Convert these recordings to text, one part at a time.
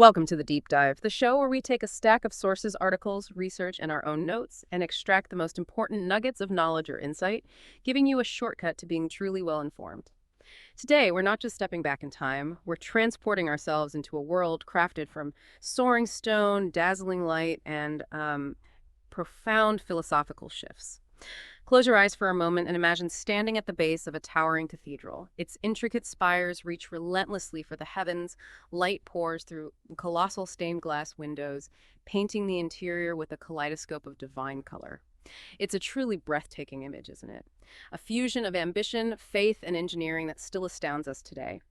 Welcome to the Deep Dive, the show where we take a stack of sources, articles, research, and our own notes and extract the most important nuggets of knowledge or insight, giving you a shortcut to being truly well-informed. Today, we're not just stepping back in time, we're transporting ourselves into a world crafted from soaring stone, dazzling light, and profound philosophical shifts. Close your eyes for a moment and imagine standing at the base of a towering cathedral. Its intricate spires reach relentlessly for the heavens, light pours through colossal stained glass windows, painting the interior with a kaleidoscope of divine color. It's a truly breathtaking image, isn't it? A fusion of ambition, faith, and engineering that still astounds us today.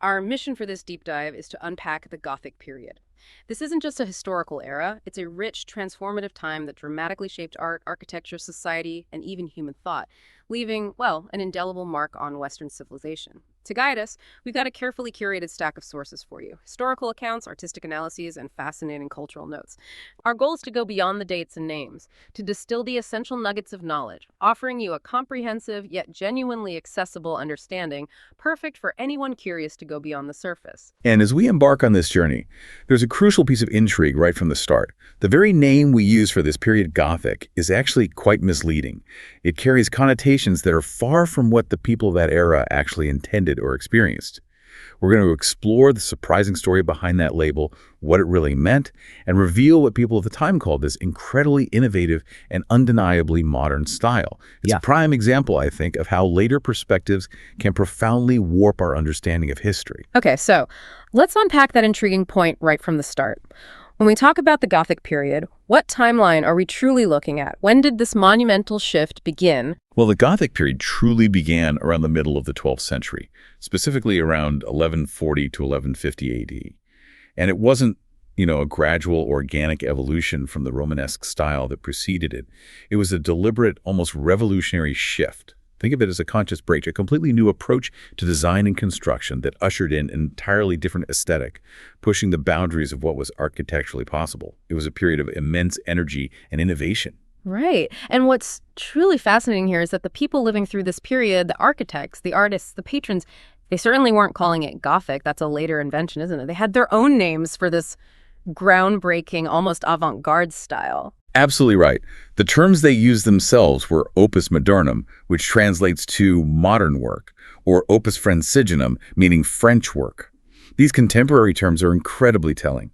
Our mission for this deep dive is to unpack the Gothic period. This isn't just a historical era, it's a rich, transformative time that dramatically shaped art, architecture, society, and even human thought, leaving, well, an indelible mark on Western civilization. To guide us, we've got a carefully curated stack of sources for you: historical accounts, artistic analyses, and fascinating cultural notes. Our goal is to go beyond the dates and names, to distill the essential nuggets of knowledge, offering you a comprehensive yet genuinely accessible understanding, perfect for anyone curious to go beyond the surface. And as we embark on this journey, there's a crucial piece of intrigue right from the start. The very name we use for this period, Gothic, is actually quite misleading. It carries connotations that are far from what the people of that era actually intended or experienced. We're going to explore the surprising story behind that label, what it really meant, and reveal what people at the time called this incredibly innovative and undeniably modern style. It's a prime example, I think, of how later perspectives can profoundly warp our understanding of history. Okay, so let's unpack that intriguing point right from the start. When we talk about the Gothic period, what timeline are we truly looking at? When did this monumental shift begin? Well, the Gothic period truly began around the middle of the 12th century, specifically around 1140 to 1150 AD. And it wasn't, a gradual organic evolution from the Romanesque style that preceded it. It was a deliberate, almost revolutionary shift. Think of it as a conscious break, a completely new approach to design and construction that ushered in an entirely different aesthetic, pushing the boundaries of what was architecturally possible. It was a period of immense energy and innovation. Right. And what's truly fascinating here is that the people living through this period, the architects, the artists, the patrons, they certainly weren't calling it Gothic. That's a later invention, isn't it? They had their own names for this groundbreaking, almost avant-garde style. Absolutely right. The terms they used themselves were Opus Modernum, which translates to modern work, or Opus Franciginum, meaning French work. These contemporary terms are incredibly telling.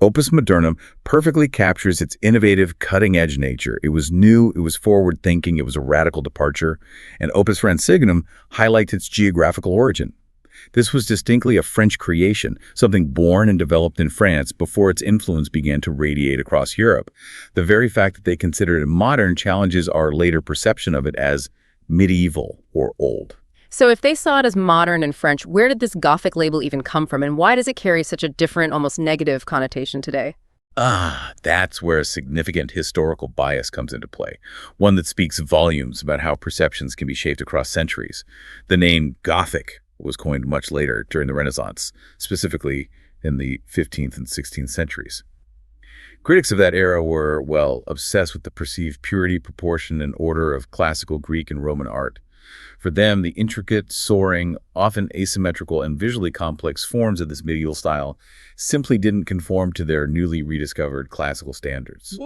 Opus Modernum perfectly captures its innovative, cutting-edge nature. It was new, it was forward-thinking, it was a radical departure, and Opus Franciginum highlights its geographical origin. This was distinctly a French creation, something born and developed in France before its influence began to radiate across Europe. The very fact that they considered it modern challenges our later perception of it as medieval or old. So if they saw it as modern and French, where did this Gothic label even come from, and why does it carry such a different, almost negative connotation today? That's where a significant historical bias comes into play, one that speaks volumes about how perceptions can be shaped across centuries. The name Gothic was coined much later during the Renaissance, specifically in the 15th and 16th centuries. Critics of that era were, obsessed with the perceived purity, proportion, and order of classical Greek and Roman art. For them, the intricate, soaring, often asymmetrical, and visually complex forms of this medieval style simply didn't conform to their newly rediscovered classical standards.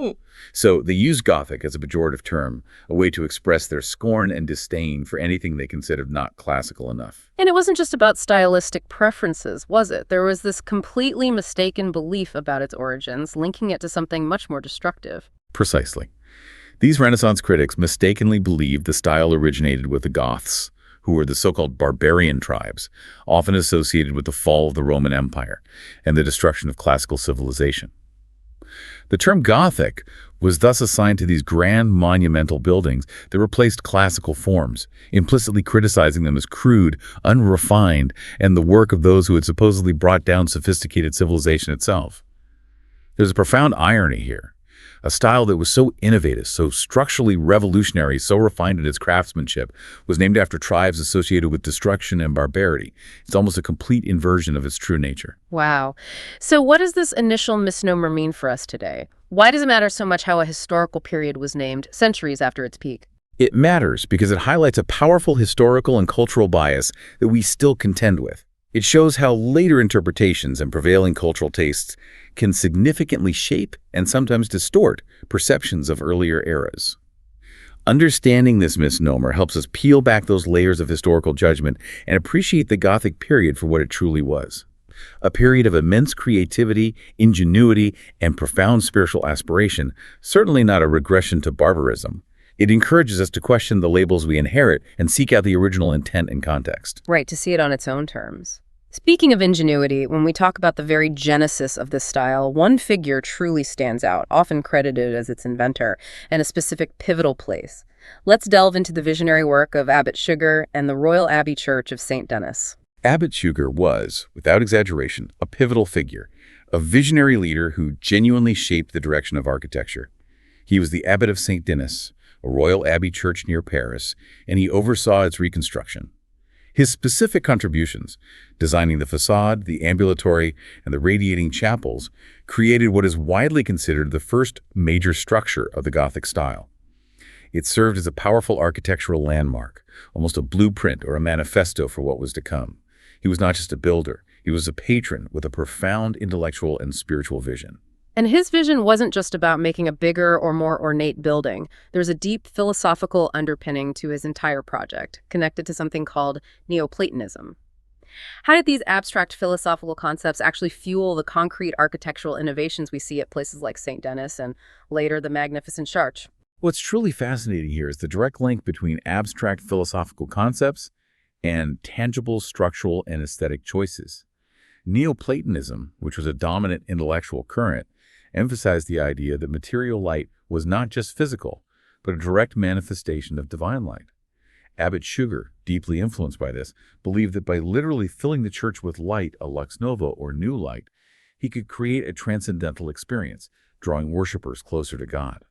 So they used Gothic as a pejorative term, a way to express their scorn and disdain for anything they considered not classical enough. And it wasn't just about stylistic preferences, was it? There was this completely mistaken belief about its origins, linking it to something much more destructive. Precisely. These Renaissance critics mistakenly believed the style originated with the Goths, who were the so-called barbarian tribes, often associated with the fall of the Roman Empire and the destruction of classical civilization. The term Gothic was thus assigned to these grand monumental buildings that replaced classical forms, implicitly criticizing them as crude, unrefined, and the work of those who had supposedly brought down sophisticated civilization itself. There's a profound irony here. A style that was so innovative, so structurally revolutionary, so refined in its craftsmanship, was named after tribes associated with destruction and barbarity. It's almost a complete inversion of its true nature. Wow. So what does this initial misnomer mean for us today? Why does it matter so much how a historical period was named centuries after its peak? It matters because it highlights a powerful historical and cultural bias that we still contend with. It shows how later interpretations and prevailing cultural tastes can significantly shape and sometimes distort perceptions of earlier eras. Understanding this misnomer helps us peel back those layers of historical judgment and appreciate the Gothic period for what it truly was. A period of immense creativity, ingenuity, and profound spiritual aspiration, certainly not a regression to barbarism. It encourages us to question the labels we inherit and seek out the original intent and context. Right, to see it on its own terms. Speaking of ingenuity, when we talk about the very genesis of this style, one figure truly stands out, often credited as its inventor, and a specific pivotal place. Let's delve into the visionary work of Abbot Suger and the Royal Abbey Church of St. Denis. Abbot Suger was, without exaggeration, a pivotal figure, a visionary leader who genuinely shaped the direction of architecture. He was the abbot of St. Denis, a royal abbey church near Paris, and he oversaw its reconstruction. His specific contributions, designing the facade, the ambulatory, and the radiating chapels, created what is widely considered the first major structure of the Gothic style. It served as a powerful architectural landmark, almost a blueprint or a manifesto for what was to come. He was not just a builder, he was a patron with a profound intellectual and spiritual vision. And his vision wasn't just about making a bigger or more ornate building. There's a deep philosophical underpinning to his entire project, connected to something called Neoplatonism. How did these abstract philosophical concepts actually fuel the concrete architectural innovations we see at places like St. Denis and later the magnificent Chartres? What's truly fascinating here is the direct link between abstract philosophical concepts and tangible structural and aesthetic choices. Neoplatonism, which was a dominant intellectual current, emphasized the idea that material light was not just physical, but a direct manifestation of divine light. Abbot Suger, deeply influenced by this, believed that by literally filling the church with light, a lux nova or new light, he could create a transcendental experience, drawing worshippers closer to God.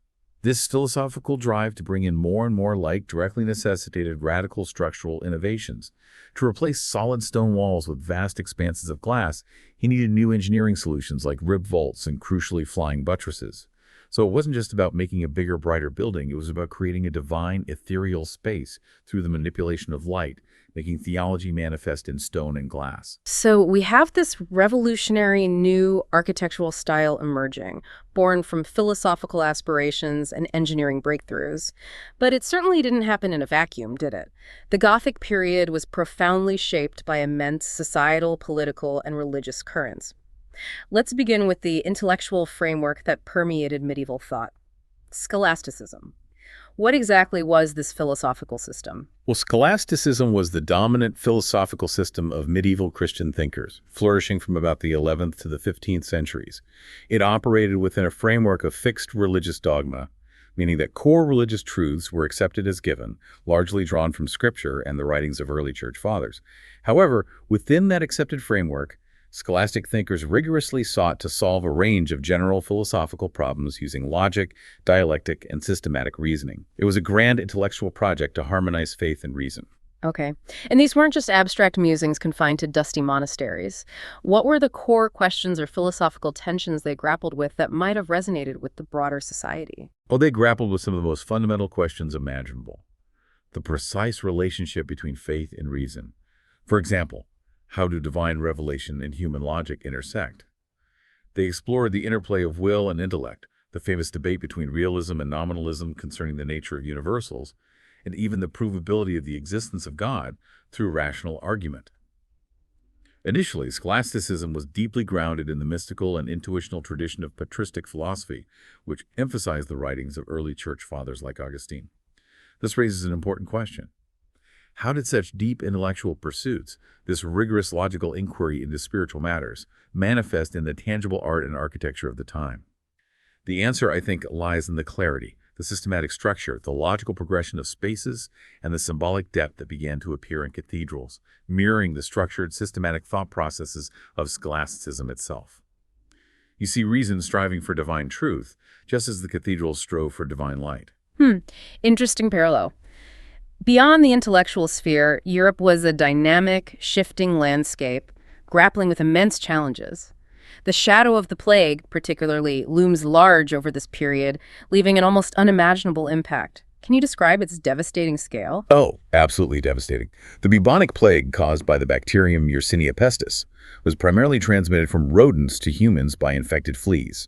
This philosophical drive to bring in more and more light directly necessitated radical structural innovations. To replace solid stone walls with vast expanses of glass, he needed new engineering solutions like rib vaults and, crucially, flying buttresses. So it wasn't just about making a bigger, brighter building, it was about creating a divine, ethereal space through the manipulation of light, making theology manifest in stone and glass. So we have this revolutionary new architectural style emerging, born from philosophical aspirations and engineering breakthroughs. But it certainly didn't happen in a vacuum, did it? The Gothic period was profoundly shaped by immense societal, political, and religious currents. Let's begin with the intellectual framework that permeated medieval thought: Scholasticism. What exactly was this philosophical system? Well, Scholasticism was the dominant philosophical system of medieval Christian thinkers, flourishing from about the 11th to the 15th centuries. It operated within a framework of fixed religious dogma, meaning that core religious truths were accepted as given, largely drawn from Scripture and the writings of early church fathers. However, within that accepted framework, scholastic thinkers rigorously sought to solve a range of general philosophical problems using logic, dialectic, and systematic reasoning. It was a grand intellectual project to harmonize faith and reason. Okay. And these weren't just abstract musings confined to dusty monasteries. What were the core questions or philosophical tensions they grappled with that might have resonated with the broader society? Well, they grappled with some of the most fundamental questions imaginable. The precise relationship between faith and reason. For example, how do divine revelation and human logic intersect? They explored the interplay of will and intellect, the famous debate between realism and nominalism concerning the nature of universals, and even the provability of the existence of God through rational argument. Initially, scholasticism was deeply grounded in the mystical and intuitional tradition of patristic philosophy, which emphasized the writings of early church fathers like Augustine. This raises an important question. How did such deep intellectual pursuits, this rigorous logical inquiry into spiritual matters, manifest in the tangible art and architecture of the time? The answer, I think, lies in the clarity, the systematic structure, the logical progression of spaces, and the symbolic depth that began to appear in cathedrals, mirroring the structured, systematic thought processes of scholasticism itself. You see reason striving for divine truth, just as the cathedrals strove for divine light. Interesting parallel. Beyond the intellectual sphere, Europe was a dynamic, shifting landscape, grappling with immense challenges. The shadow of the plague, particularly, looms large over this period, leaving an almost unimaginable impact. Can you describe its devastating scale? Oh, absolutely devastating. The bubonic plague caused by the bacterium Yersinia pestis was primarily transmitted from rodents to humans by infected fleas.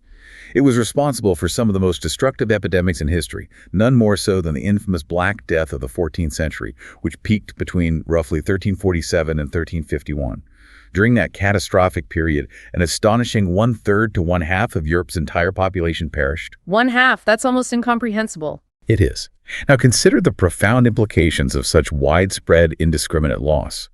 It was responsible for some of the most destructive epidemics in history, none more so than the infamous Black Death of the 14th century, which peaked between roughly 1347 and 1351. During that catastrophic period, an astonishing one-third to one-half of Europe's entire population perished. One half, that's almost incomprehensible. It is. Now consider the profound implications of such widespread, indiscriminate loss.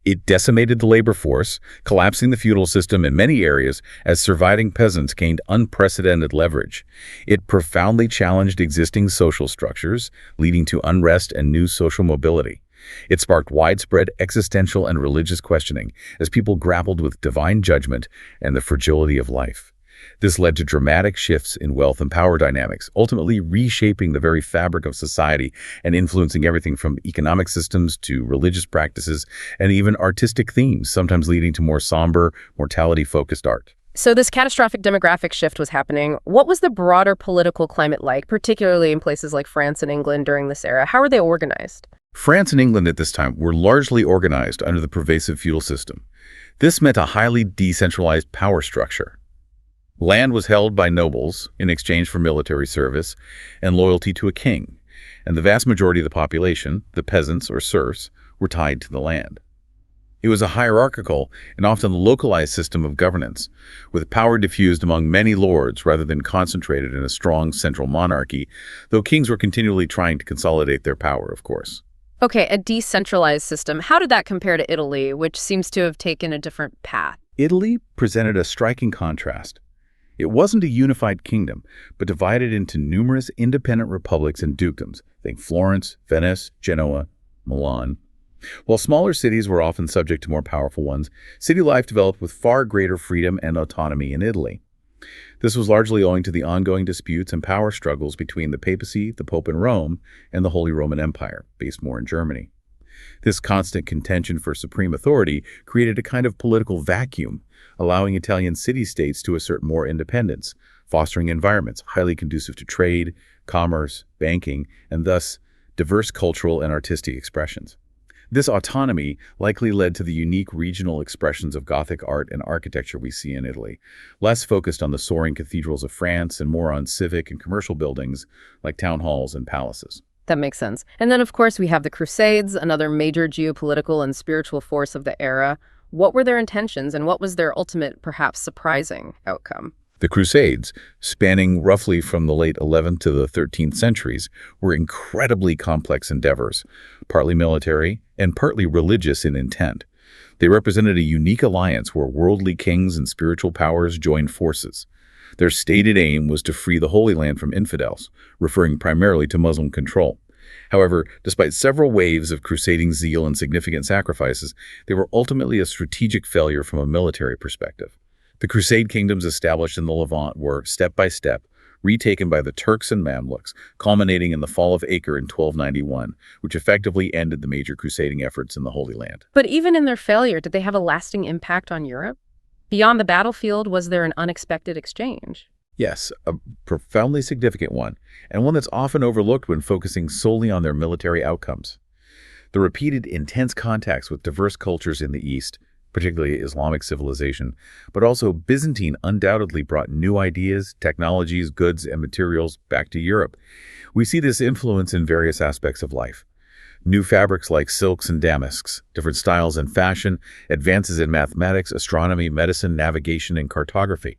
It decimated the labor force, collapsing the feudal system in many areas as surviving peasants gained unprecedented leverage. It profoundly challenged existing social structures, leading to unrest and new social mobility. It sparked widespread existential and religious questioning as people grappled with divine judgment and the fragility of life. This led to dramatic shifts in wealth and power dynamics, ultimately reshaping the very fabric of society and influencing everything from economic systems to religious practices and even artistic themes, sometimes leading to more somber, mortality-focused art. So this catastrophic demographic shift was happening. What was the broader political climate like, particularly in places like France and England during this era? How were they organized? France and England at this time were largely organized under the pervasive feudal system. This meant a highly decentralized power structure. Land was held by nobles in exchange for military service and loyalty to a king, and the vast majority of the population, the peasants or serfs, were tied to the land. It was a hierarchical and often localized system of governance, with power diffused among many lords rather than concentrated in a strong central monarchy, though kings were continually trying to consolidate their power, of course. Okay, a decentralized system. How did that compare to Italy, which seems to have taken a different path? Italy presented a striking contrast. It wasn't a unified kingdom, but divided into numerous independent republics and dukedoms, think Florence, Venice, Genoa, Milan. While smaller cities were often subject to more powerful ones, city life developed with far greater freedom and autonomy in Italy. This was largely owing to the ongoing disputes and power struggles between the papacy, the Pope in Rome, and the Holy Roman Empire, based more in Germany. This constant contention for supreme authority created a kind of political vacuum, allowing Italian city-states to assert more independence, fostering environments highly conducive to trade, commerce, banking, and thus diverse cultural and artistic expressions. This autonomy likely led to the unique regional expressions of Gothic art and architecture we see in Italy, less focused on the soaring cathedrals of France and more on civic and commercial buildings like town halls and palaces. That makes sense. And then, of course, we have the Crusades, another major geopolitical and spiritual force of the era. What were their intentions, and what was their ultimate, perhaps surprising, outcome? The Crusades, spanning roughly from the late 11th to the 13th centuries, were incredibly complex endeavors, partly military and partly religious in intent. They represented a unique alliance where worldly kings and spiritual powers joined forces. Their stated aim was to free the Holy Land from infidels, referring primarily to Muslim control. However, despite several waves of crusading zeal and significant sacrifices, they were ultimately a strategic failure from a military perspective. The Crusade kingdoms established in the Levant were, step by step, retaken by the Turks and Mamluks, culminating in the fall of Acre in 1291, which effectively ended the major crusading efforts in the Holy Land. But even in their failure, did they have a lasting impact on Europe? Beyond the battlefield, was there an unexpected exchange? Yes, a profoundly significant one, and one that's often overlooked when focusing solely on their military outcomes. The repeated intense contacts with diverse cultures in the East, particularly Islamic civilization, but also Byzantine, undoubtedly brought new ideas, technologies, goods, and materials back to Europe. We see this influence in various aspects of life. New fabrics like silks and damasks, different styles in fashion, advances in mathematics, astronomy, medicine, navigation, and cartography.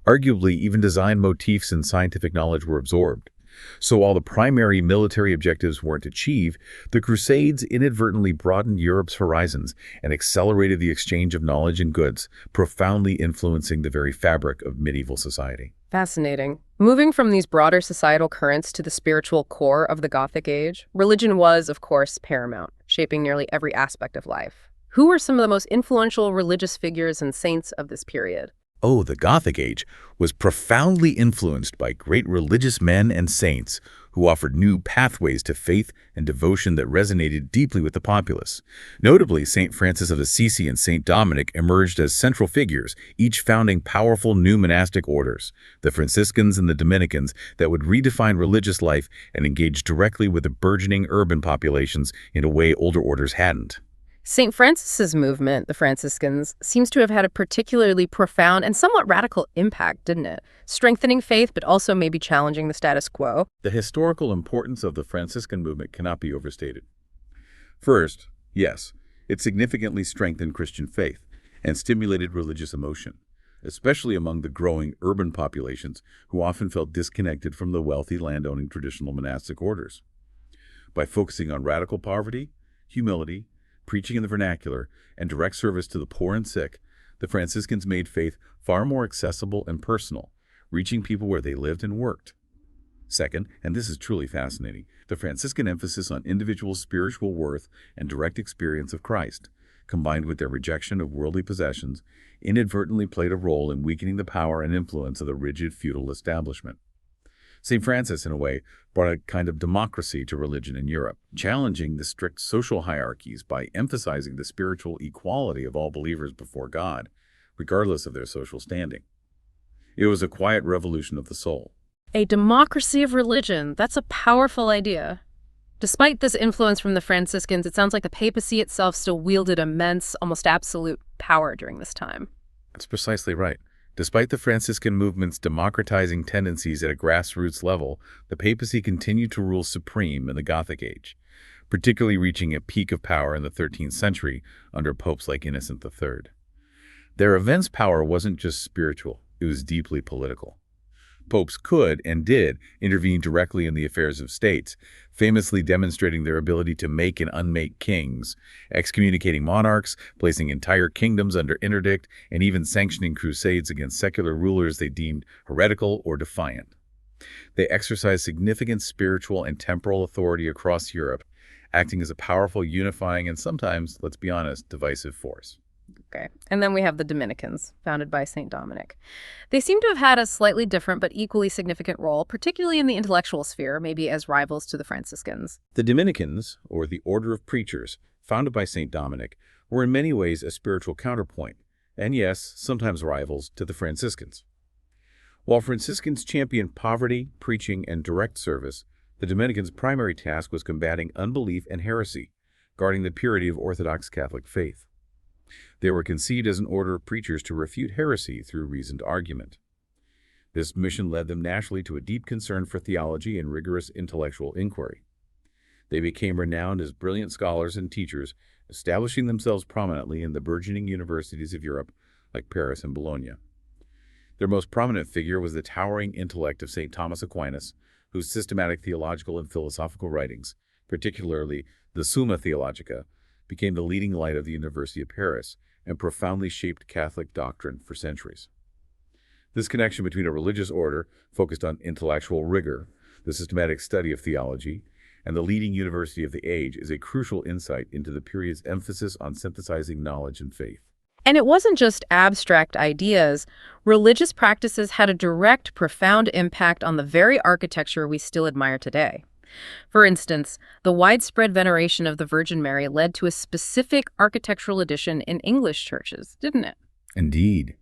Arguably, even design motifs and scientific knowledge were absorbed. So while the primary military objectives weren't achieved, the Crusades inadvertently broadened Europe's horizons and accelerated the exchange of knowledge and goods, profoundly influencing the very fabric of medieval society. Fascinating. Moving from these broader societal currents to the spiritual core of the Gothic age, religion was, of course, paramount, shaping nearly every aspect of life. Who were some of the most influential religious figures and saints of this period? Oh, the Gothic age was profoundly influenced by great religious men and saints who offered new pathways to faith and devotion that resonated deeply with the populace. Notably, St. Francis of Assisi and St. Dominic emerged as central figures, each founding powerful new monastic orders, the Franciscans and the Dominicans, that would redefine religious life and engage directly with the burgeoning urban populations in a way older orders hadn't. St. Francis's movement, the Franciscans, seems to have had a particularly profound and somewhat radical impact, didn't it? Strengthening faith, but also maybe challenging the status quo. The historical importance of the Franciscan movement cannot be overstated. First, yes, it significantly strengthened Christian faith and stimulated religious emotion, especially among the growing urban populations who often felt disconnected from the wealthy landowning traditional monastic orders. By focusing on radical poverty, humility, preaching in the vernacular, and direct service to the poor and sick, the Franciscans made faith far more accessible and personal, reaching people where they lived and worked. Second, and this is truly fascinating, the Franciscan emphasis on individual spiritual worth and direct experience of Christ, combined with their rejection of worldly possessions, inadvertently played a role in weakening the power and influence of the rigid feudal establishment. St. Francis, in a way, brought a kind of democracy to religion in Europe, challenging the strict social hierarchies by emphasizing the spiritual equality of all believers before God, regardless of their social standing. It was a quiet revolution of the soul. A democracy of religion. That's a powerful idea. Despite this influence from the Franciscans, it sounds like the papacy itself still wielded immense, almost absolute power during this time. That's precisely right. Despite the Franciscan movement's democratizing tendencies at a grassroots level, the papacy continued to rule supreme in the Gothic age, particularly reaching a peak of power in the 13th century under popes like Innocent III. Their immense power wasn't just spiritual, it was deeply political. Popes could, and did, intervene directly in the affairs of states, famously demonstrating their ability to make and unmake kings, excommunicating monarchs, placing entire kingdoms under interdict, and even sanctioning crusades against secular rulers they deemed heretical or defiant. They exercised significant spiritual and temporal authority across Europe, acting as a powerful, unifying, and sometimes, let's be honest, divisive force. Okay. And then we have the Dominicans, founded by St. Dominic. They seem to have had a slightly different but equally significant role, particularly in the intellectual sphere, maybe as rivals to the Franciscans. The Dominicans, or the Order of Preachers, founded by St. Dominic, were in many ways a spiritual counterpoint, and yes, sometimes rivals to the Franciscans. While Franciscans championed poverty, preaching, and direct service, the Dominicans' primary task was combating unbelief and heresy, guarding the purity of Orthodox Catholic faith. They were conceived as an order of preachers to refute heresy through reasoned argument. This mission led them naturally to a deep concern for theology and rigorous intellectual inquiry. They became renowned as brilliant scholars and teachers, establishing themselves prominently in the burgeoning universities of Europe like Paris and Bologna. Their most prominent figure was the towering intellect of St. Thomas Aquinas, whose systematic theological and philosophical writings, particularly the Summa Theologica, became the leading light of the University of Paris and profoundly shaped Catholic doctrine for centuries. This connection between a religious order focused on intellectual rigor, the systematic study of theology, and the leading university of the age is a crucial insight into the period's emphasis on synthesizing knowledge and faith. And it wasn't just abstract ideas. Religious practices had a direct, profound impact on the very architecture we still admire today. For instance, the widespread veneration of the Virgin Mary led to a specific architectural addition in English churches, didn't it? Indeed.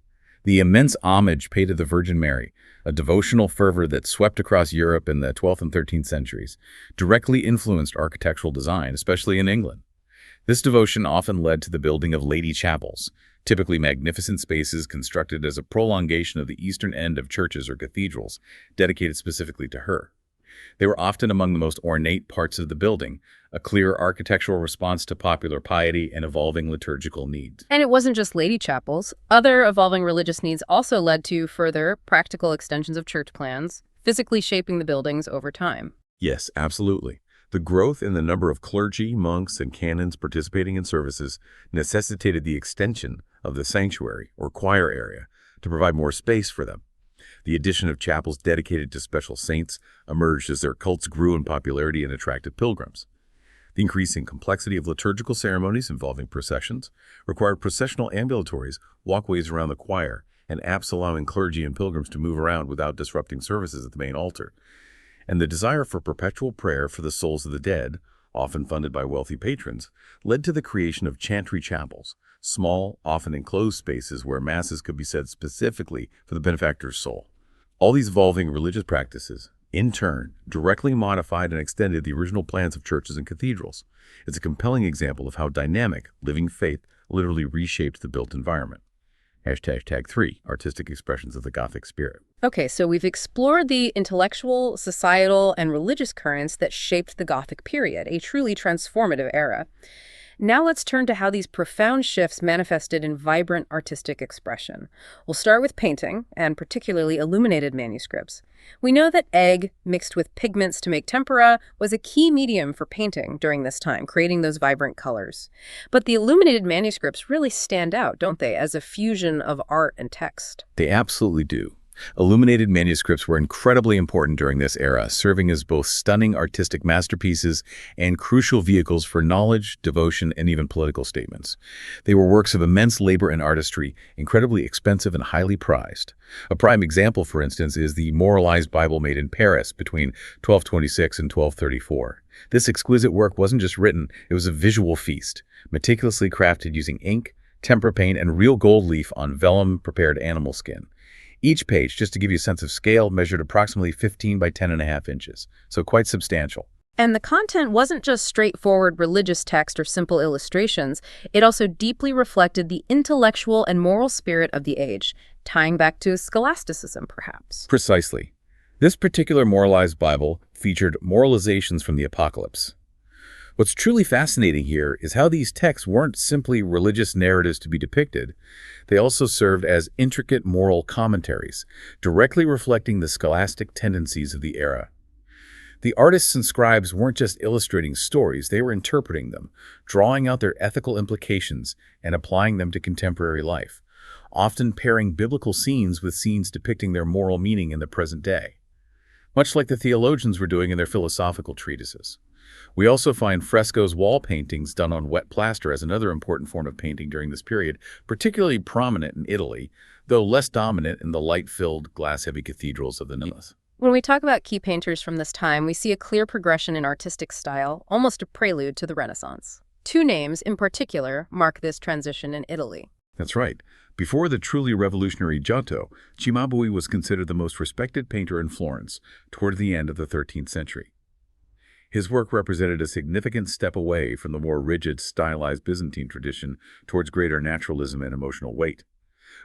The immense homage paid to the Virgin Mary, a devotional fervor that swept across Europe in the 12th and 13th centuries, directly influenced architectural design, especially in England. This devotion often led to the building of lady chapels, typically magnificent spaces constructed as a prolongation of the eastern end of churches or cathedrals, dedicated specifically to her. They were often among the most ornate parts of the building, a clear architectural response to popular piety and evolving liturgical needs. And it wasn't just lady chapels. Other evolving religious needs also led to further practical extensions of church plans, physically shaping the buildings over time. Yes, absolutely. The growth in the number of clergy, monks, and canons participating in services necessitated the extension of the sanctuary or choir area to provide more space for them. The addition of chapels dedicated to special saints emerged as their cults grew in popularity and attracted pilgrims. The increasing complexity of liturgical ceremonies involving processions required processional ambulatories, walkways around the choir, and apse allowing clergy and pilgrims to move around without disrupting services at the main altar. And the desire for perpetual prayer for the souls of the dead, often funded by wealthy patrons, led to the creation of chantry chapels, small, often enclosed spaces where masses could be said specifically for the benefactor's soul. All these evolving religious practices, in turn, directly modified and extended the original plans of churches and cathedrals. It's a compelling example of how dynamic, living faith literally reshaped the built environment. Tag 3, artistic expressions of the Gothic spirit. Okay, so we've explored the intellectual, societal, and religious currents that shaped the Gothic period, a truly transformative era. Now let's turn to how these profound shifts manifested in vibrant artistic expression. We'll start with painting, and particularly illuminated manuscripts. We know that egg, mixed with pigments to make tempera, was a key medium for painting during this time, creating those vibrant colors. But the illuminated manuscripts really stand out, don't they, as a fusion of art and text? They absolutely do. Illuminated manuscripts were incredibly important during this era, serving as both stunning artistic masterpieces and crucial vehicles for knowledge, devotion, and even political statements. They were works of immense labor and artistry, incredibly expensive and highly prized. A prime example, for instance, is the Moralized Bible made in Paris between 1226 and 1234. This exquisite work wasn't just written, it was a visual feast, meticulously crafted using ink, tempera paint, and real gold leaf on vellum-prepared animal skin. Each page, just to give you a sense of scale, measured approximately 15 by 10.5 inches, so quite substantial. And the content wasn't just straightforward religious text or simple illustrations. It also deeply reflected the intellectual and moral spirit of the age, tying back to Scholasticism, perhaps. Precisely. This particular Moralized Bible featured moralizations from the Apocalypse. What's truly fascinating here is how these texts weren't simply religious narratives to be depicted. They also served as intricate moral commentaries, directly reflecting the scholastic tendencies of the era. The artists and scribes weren't just illustrating stories, they were interpreting them, drawing out their ethical implications and applying them to contemporary life, often pairing biblical scenes with scenes depicting their moral meaning in the present day, much like the theologians were doing in their philosophical treatises. We also find frescoes, wall paintings done on wet plaster as another important form of painting during this period, particularly prominent in Italy, though less dominant in the light-filled, glass-heavy cathedrals of the North. When we talk about key painters from this time, we see a clear progression in artistic style, almost a prelude to the Renaissance. Two names, in particular, mark this transition in Italy. That's right. Before the truly revolutionary Giotto, Cimabue was considered the most respected painter in Florence toward the end of the 13th century. His work represented a significant step away from the more rigid, stylized Byzantine tradition towards greater naturalism and emotional weight.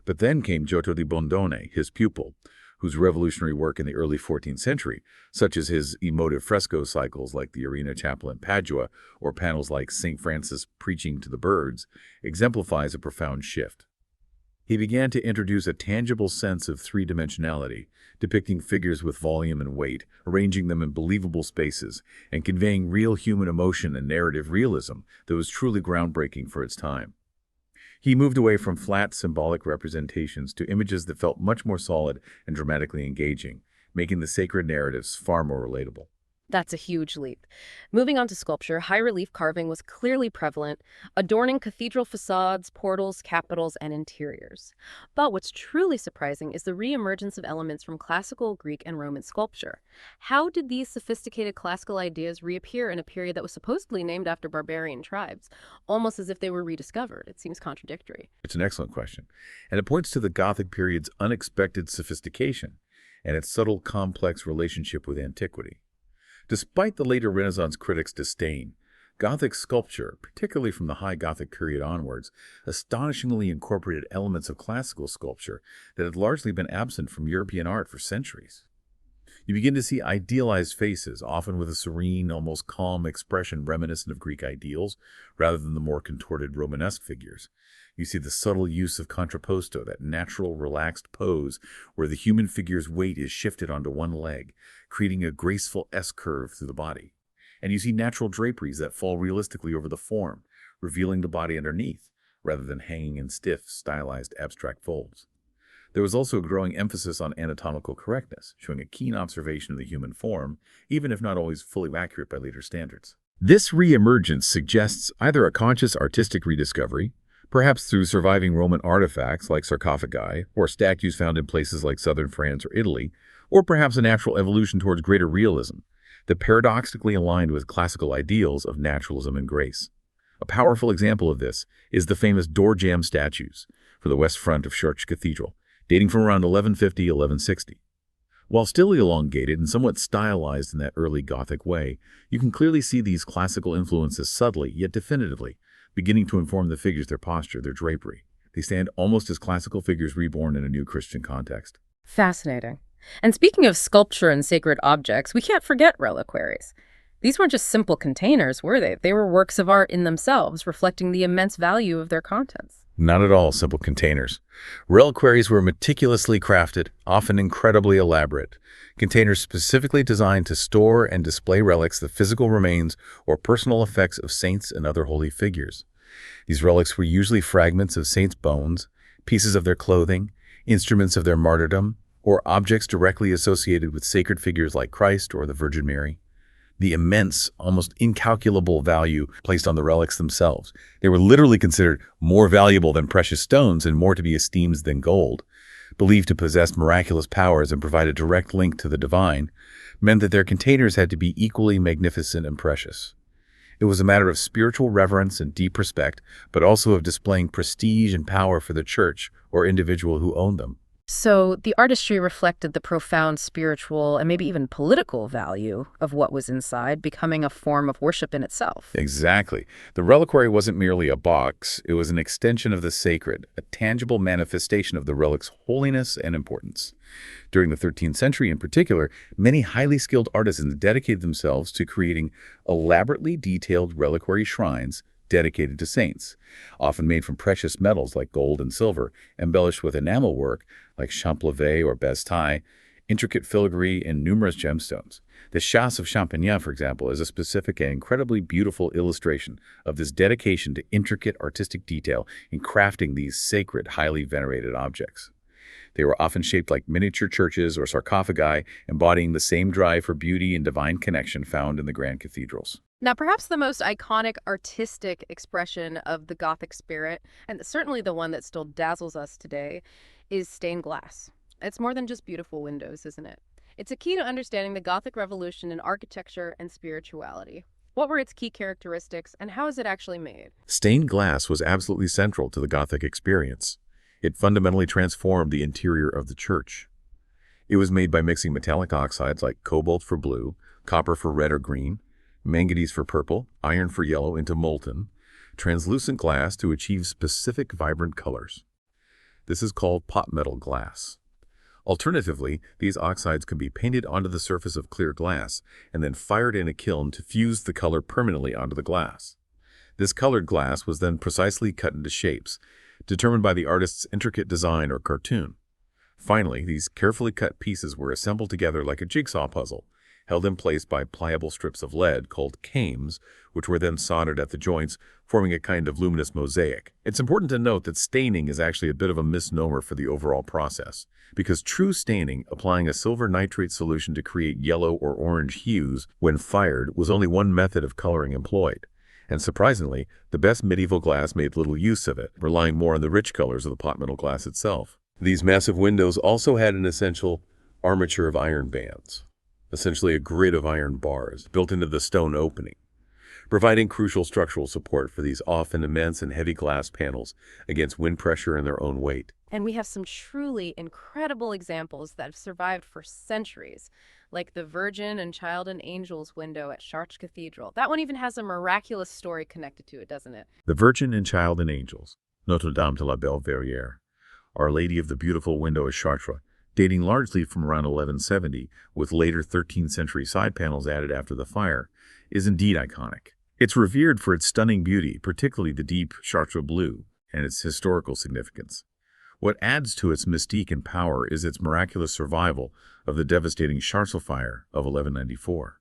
But then came Giotto di Bondone, his pupil, whose revolutionary work in the early 14th century, such as his emotive fresco cycles like the Arena Chapel in Padua or panels like St. Francis preaching to the birds, exemplifies a profound shift. He began to introduce a tangible sense of three-dimensionality, depicting figures with volume and weight, arranging them in believable spaces, and conveying real human emotion and narrative realism that was truly groundbreaking for its time. He moved away from flat, symbolic representations to images that felt much more solid and dramatically engaging, making the sacred narratives far more relatable. That's a huge leap. Moving on to sculpture, high-relief carving was clearly prevalent, adorning cathedral facades, portals, capitals, and interiors. But what's truly surprising is the reemergence of elements from classical Greek and Roman sculpture. How did these sophisticated classical ideas reappear in a period that was supposedly named after barbarian tribes, almost as if they were rediscovered? It seems contradictory. It's an excellent question, and it points to the Gothic period's unexpected sophistication and its subtle, complex relationship with antiquity. Despite the later Renaissance critics' disdain, Gothic sculpture, particularly from the High Gothic period onwards, astonishingly incorporated elements of classical sculpture that had largely been absent from European art for centuries. You begin to see idealized faces, often with a serene, almost calm expression reminiscent of Greek ideals, rather than the more contorted Romanesque figures. You see the subtle use of contrapposto, that natural, relaxed pose where the human figure's weight is shifted onto one leg, creating a graceful S-curve through the body. And you see natural draperies that fall realistically over the form, revealing the body underneath, rather than hanging in stiff, stylized, abstract folds. There was also a growing emphasis on anatomical correctness, showing a keen observation of the human form, even if not always fully accurate by later standards. This reemergence suggests either a conscious artistic rediscovery, perhaps through surviving Roman artifacts like sarcophagi or statues found in places like southern France or Italy, or perhaps a natural evolution towards greater realism that paradoxically aligned with classical ideals of naturalism and grace. A powerful example of this is the famous door jamb statues for the west front of Chartres Cathedral, dating from around 1150–1160. While still elongated and somewhat stylized in that early Gothic way, you can clearly see these classical influences subtly yet definitively, beginning to inform the figures, their posture, their drapery. They stand almost as classical figures reborn in a new Christian context. Fascinating. And speaking of sculpture and sacred objects, we can't forget reliquaries. These weren't just simple containers, were they? They were works of art in themselves, reflecting the immense value of their contents. Not at all simple containers. Reliquaries were meticulously crafted, often incredibly elaborate. Containers specifically designed to store and display relics, the physical remains or personal effects of saints and other holy figures. These relics were usually fragments of saints' bones, pieces of their clothing, instruments of their martyrdom, or objects directly associated with sacred figures like Christ or the Virgin Mary. The immense, almost incalculable value placed on the relics themselves. They were literally considered more valuable than precious stones and more to be esteemed than gold. Believed to possess miraculous powers and provide a direct link to the divine, meant that their containers had to be equally magnificent and precious. It was a matter of spiritual reverence and deep respect, but also of displaying prestige and power for the church or individual who owned them. So the artistry reflected the profound spiritual and maybe even political value of what was inside, becoming a form of worship in itself. Exactly. The reliquary wasn't merely a box, it was an extension of the sacred, a tangible manifestation of the relic's holiness and importance. During the 13th century in particular, many highly skilled artisans dedicated themselves to creating elaborately detailed reliquary shrines dedicated to saints, often made from precious metals like gold and silver, embellished with enamel work like champlevé or bestaille, intricate filigree, and numerous gemstones. The Chasse of Champigny, for example, is a specific and incredibly beautiful illustration of this dedication to intricate artistic detail in crafting these sacred, highly venerated objects. They were often shaped like miniature churches or sarcophagi, embodying the same drive for beauty and divine connection found in the grand cathedrals. Now, perhaps the most iconic artistic expression of the Gothic spirit, and certainly the one that still dazzles us today, is stained glass. It's more than just beautiful windows, isn't it? It's a key to understanding the Gothic revolution in architecture and spirituality. What were its key characteristics, and how is it actually made? Stained glass was absolutely central to the Gothic experience. It fundamentally transformed the interior of the church. It was made by mixing metallic oxides like cobalt for blue, copper for red or green, manganese for purple, iron for yellow into molten, translucent glass to achieve specific vibrant colors. This is called pot metal glass. Alternatively, these oxides can be painted onto the surface of clear glass and then fired in a kiln to fuse the color permanently onto the glass. This colored glass was then precisely cut into shapes, determined by the artist's intricate design or cartoon. Finally, these carefully cut pieces were assembled together like a jigsaw puzzle, held in place by pliable strips of lead called cames, which were then soldered at the joints, forming a kind of luminous mosaic. It's important to note that staining is actually a bit of a misnomer for the overall process, because true staining, applying a silver nitrate solution to create yellow or orange hues when fired, was only one method of coloring employed. And surprisingly, the best medieval glass made little use of it, relying more on the rich colors of the pot metal glass itself. These massive windows also had an essential armature of iron bands, essentially a grid of iron bars built into the stone opening, providing crucial structural support for these often immense and heavy glass panels against wind pressure and their own weight. And we have some truly incredible examples that have survived for centuries, like the Virgin and Child and Angels window at Chartres Cathedral. That one even has a miraculous story connected to it, doesn't it? The Virgin and Child and Angels, Notre Dame de la Belle Verrière, Our Lady of the Beautiful Window at Chartres, dating largely from around 1170, with later 13th century side panels added after the fire, is indeed iconic. It's revered for its stunning beauty, particularly the deep Chartres blue, and its historical significance. What adds to its mystique and power is its miraculous survival of the devastating Chartres fire of 1194.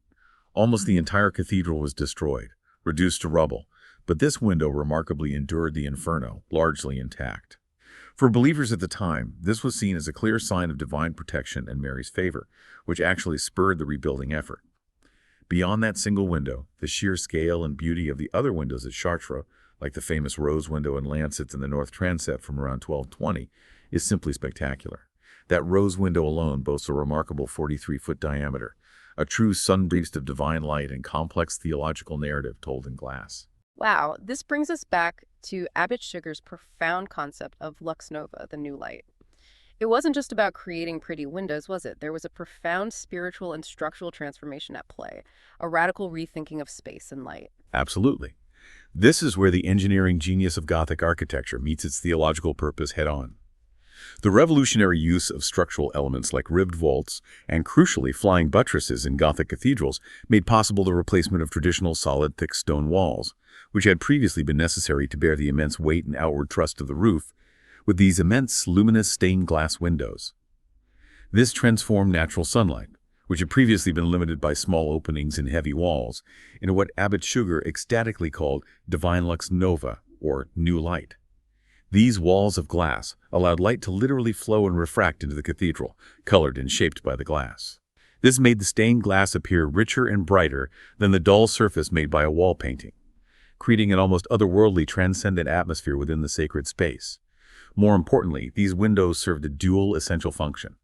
Almost the entire cathedral was destroyed, reduced to rubble, but this window remarkably endured the inferno, largely intact. For believers at the time, this was seen as a clear sign of divine protection and Mary's favor, which actually spurred the rebuilding effort. Beyond that single window, the sheer scale and beauty of the other windows at Chartres, like the famous rose window in Lancets in the north transept from around 1220, is simply spectacular. That rose window alone boasts a remarkable 43-foot diameter, a true sunbeast of divine light and complex theological narrative told in glass. Wow, this brings us back to Abbot Sugar's profound concept of lux nova, the new light. It wasn't just about creating pretty windows, was it? There was a profound spiritual and structural transformation at play, a radical rethinking of space and light. Absolutely. This is where the engineering genius of Gothic architecture meets its theological purpose head-on. The revolutionary use of structural elements like ribbed vaults and, crucially, flying buttresses in Gothic cathedrals made possible the replacement of traditional solid, thick stone walls, which had previously been necessary to bear the immense weight and outward thrust of the roof, with these immense, luminous stained glass windows. This transformed natural sunlight, which had previously been limited by small openings in heavy walls, into what Abbot Sugar ecstatically called divine lux nova, or new light. These walls of glass allowed light to literally flow and refract into the cathedral, colored and shaped by the glass. This made the stained glass appear richer and brighter than the dull surface made by a wall painting, creating an almost otherworldly, transcendent atmosphere within the sacred space. More importantly, these windows served a dual essential function.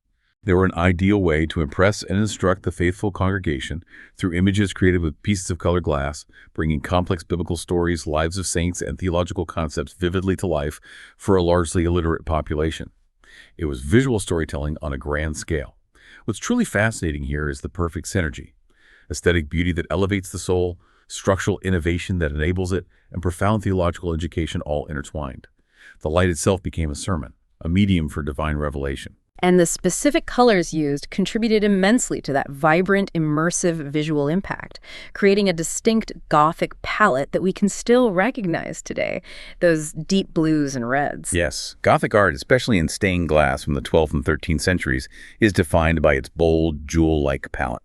They were an ideal way to impress and instruct the faithful congregation through images created with pieces of colored glass, bringing complex biblical stories, lives of saints, and theological concepts vividly to life for a largely illiterate population. It was visual storytelling on a grand scale. What's truly fascinating here is the perfect synergy: aesthetic beauty that elevates the soul, structural innovation that enables it, and profound theological education all intertwined. The light itself became a sermon, a medium for divine revelation. And the specific colors used contributed immensely to that vibrant, immersive visual impact, creating a distinct Gothic palette that we can still recognize today, those deep blues and reds. Yes, Gothic art, especially in stained glass from the 12th and 13th centuries, is defined by its bold, jewel-like palette.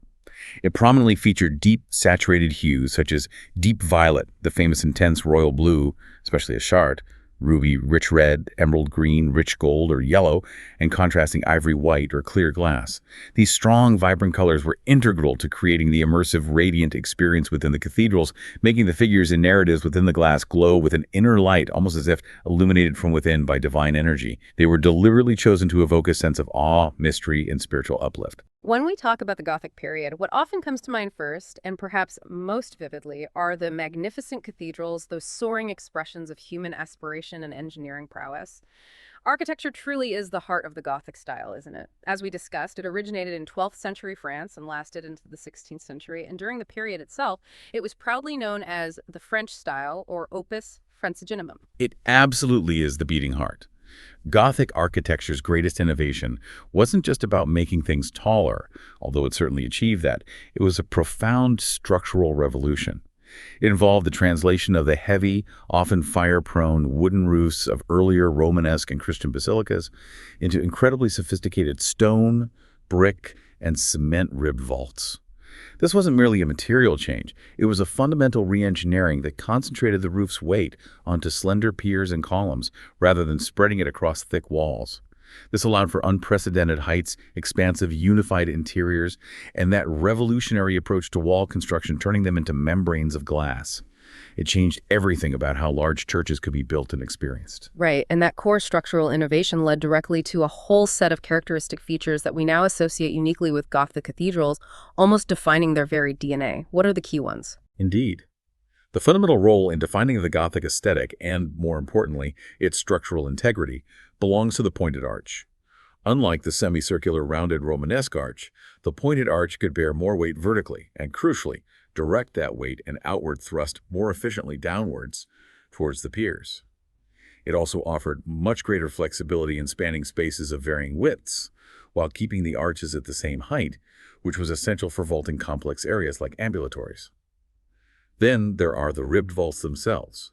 It prominently featured deep, saturated hues such as deep violet, the famous intense royal blue, especially a shard, ruby, rich red, emerald green, rich gold, or yellow, and contrasting ivory white or clear glass. These strong, vibrant colors were integral to creating the immersive, radiant experience within the cathedrals, making the figures and narratives within the glass glow with an inner light, almost as if illuminated from within by divine energy. They were deliberately chosen to evoke a sense of awe, mystery, and spiritual uplift. When we talk about the Gothic period, what often comes to mind first, and perhaps most vividly, are the magnificent cathedrals, those soaring expressions of human aspiration and engineering prowess. Architecture truly is the heart of the Gothic style, isn't it? As we discussed, it originated in 12th century France and lasted into the 16th century, and during the period itself, it was proudly known as the French style, or Opus Modernum. It absolutely is the beating heart. Gothic architecture's greatest innovation wasn't just about making things taller, although it certainly achieved that. It was a profound structural revolution. It involved the translation of the heavy, often fire-prone wooden roofs of earlier Romanesque and Christian basilicas into incredibly sophisticated stone, brick, and cement ribbed vaults. This wasn't merely a material change. It was a fundamental re-engineering that concentrated the roof's weight onto slender piers and columns rather than spreading it across thick walls. This allowed for unprecedented heights, expansive, unified interiors, and that revolutionary approach to wall construction, turning them into membranes of glass. It changed everything about how large churches could be built and experienced. Right, and that core structural innovation led directly to a whole set of characteristic features that we now associate uniquely with Gothic cathedrals, almost defining their very DNA. What are the key ones? Indeed. The fundamental role in defining the Gothic aesthetic, and more importantly, its structural integrity, belongs to the pointed arch. Unlike the semicircular rounded Romanesque arch, the pointed arch could bear more weight vertically and, crucially, direct that weight and outward thrust more efficiently downwards towards the piers. It also offered much greater flexibility in spanning spaces of varying widths, while keeping the arches at the same height, which was essential for vaulting complex areas like ambulatories. Then there are the ribbed vaults themselves.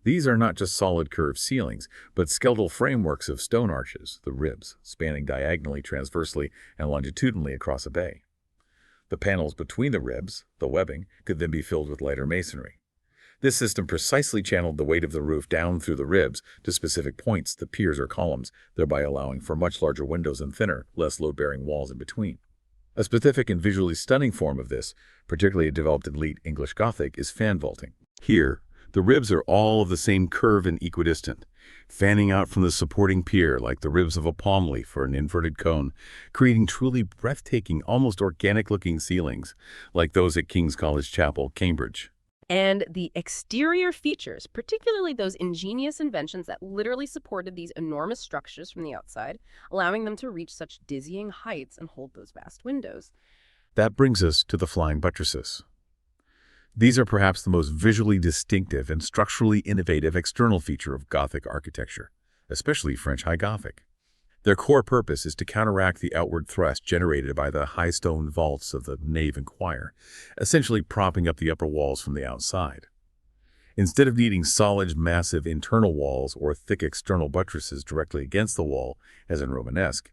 These are not just solid curved ceilings, but skeletal frameworks of stone arches, the ribs, spanning diagonally, transversely, and longitudinally across a bay. The panels between the ribs, the webbing, could then be filled with lighter masonry. This system precisely channeled the weight of the roof down through the ribs to specific points, the piers or columns, thereby allowing for much larger windows and thinner, less load-bearing walls in between. A specific and visually stunning form of this, particularly developed in late English Gothic, is fan vaulting. Here, The ribs are all of the same curve and equidistant, fanning out from the supporting pier like the ribs of a palm leaf or an inverted cone, creating truly breathtaking, almost organic-looking ceilings, like those at King's College Chapel, Cambridge. And the exterior features, particularly those ingenious inventions that literally supported these enormous structures from the outside, allowing them to reach such dizzying heights and hold those vast windows. That brings us to the flying buttresses. These are perhaps the most visually distinctive and structurally innovative external feature of Gothic architecture, especially French High Gothic. Their core purpose is to counteract the outward thrust generated by the high stone vaults of the nave and choir, essentially propping up the upper walls from the outside. Instead of needing solid, massive internal walls or thick external buttresses directly against the wall, as in Romanesque,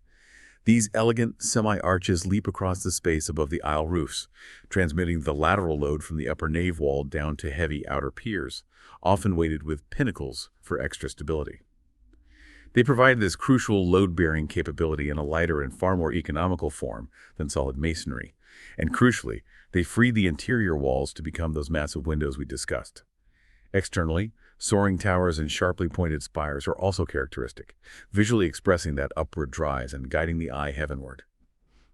these elegant semi-arches leap across the space above the aisle roofs, transmitting the lateral load from the upper nave wall down to heavy outer piers, often weighted with pinnacles for extra stability. They provide this crucial load-bearing capability in a lighter and far more economical form than solid masonry, and crucially, they free the interior walls to become those massive windows we discussed. Externally, soaring towers and sharply pointed spires are also characteristic, visually expressing that upward rise and guiding the eye heavenward.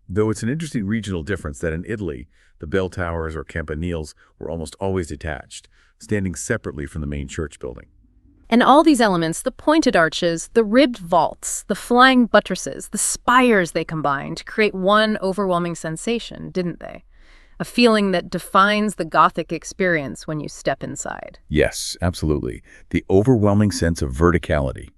Though it's an interesting regional difference that in Italy, the bell towers or campaniles were almost always detached, standing separately from the main church building. And all these elements, the pointed arches, the ribbed vaults, the flying buttresses, the spires they combined to create one overwhelming sensation, didn't they? A feeling that defines the Gothic experience when you step inside. Yes, absolutely. The overwhelming sense of verticality.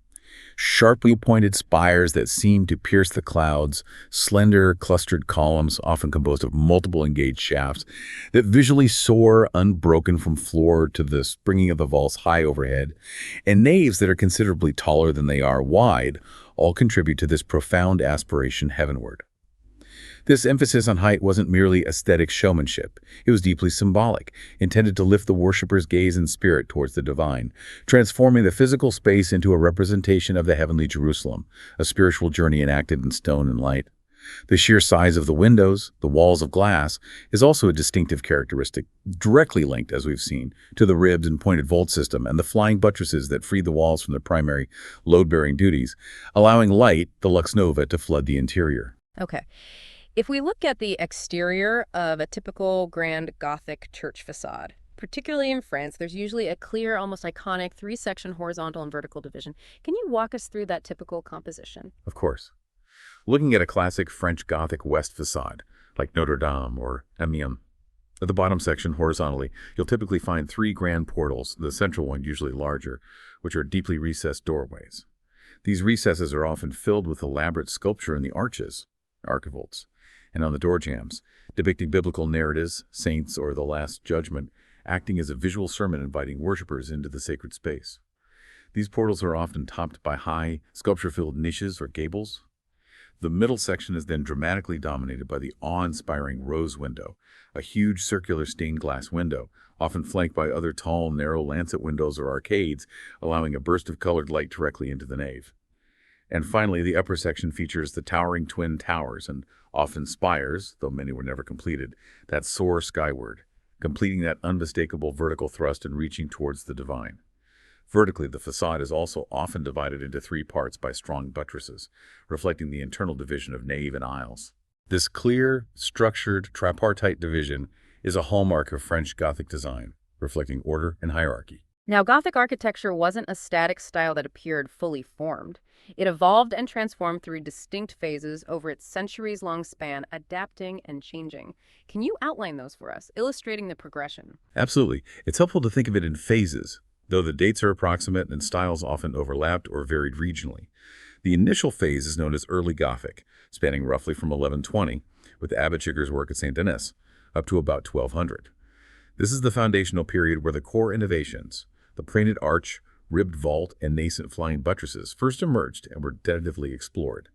Sharply pointed spires that seem to pierce the clouds, slender, clustered columns, often composed of multiple engaged shafts, that visually soar unbroken from floor to the springing of the vaults high overhead, and naves that are considerably taller than they are wide, all contribute to this profound aspiration heavenward. This emphasis on height wasn't merely aesthetic showmanship. It was deeply symbolic, intended to lift the worshipper's gaze and spirit towards the divine, transforming the physical space into a representation of the heavenly Jerusalem, a spiritual journey enacted in stone and light. The sheer size of the windows, the walls of glass, is also a distinctive characteristic, directly linked, as we've seen, to the ribs and pointed vault system and the flying buttresses that free the walls from their primary load-bearing duties, allowing light, the lux nova, to flood the interior. Okay. If we look at the exterior of a typical grand Gothic church facade, particularly in France, there's usually a clear, almost iconic three-section horizontal and vertical division. Can you walk us through that typical composition? Of course. Looking at a classic French Gothic west facade, like Notre Dame or Amiens, at the bottom section horizontally, you'll typically find three grand portals, the central one usually larger, which are deeply recessed doorways. These recesses are often filled with elaborate sculpture in the arches, archivolts, and on the door jambs, depicting biblical narratives, saints, or the Last Judgment, acting as a visual sermon inviting worshippers into the sacred space. These portals are often topped by high, sculpture-filled niches or gables. The middle section is then dramatically dominated by the awe-inspiring rose window, a huge circular stained glass window, often flanked by other tall, narrow lancet windows or arcades, allowing a burst of colored light directly into the nave. And finally, the upper section features the towering twin towers and often spires, though many were never completed, that soar skyward, completing that unmistakable vertical thrust and reaching towards the divine. Vertically, the facade is also often divided into three parts by strong buttresses, reflecting the internal division of nave and aisles. This clear, structured, tripartite division is a hallmark of French Gothic design, reflecting order and hierarchy. Now, Gothic architecture wasn't a static style that appeared fully formed. It evolved and transformed through distinct phases over its centuries-long span, adapting and changing. Can you outline those for us, illustrating the progression? Absolutely. It's helpful to think of it in phases, though the dates are approximate and styles often overlapped or varied regionally. The initial phase is known as Early Gothic, spanning roughly from 1120, with Abbot Chigger's work at St. Denis, up to about 1200. This is the foundational period where the core innovations, the painted arch, ribbed vault, and nascent flying buttresses, first emerged and were tentatively explored.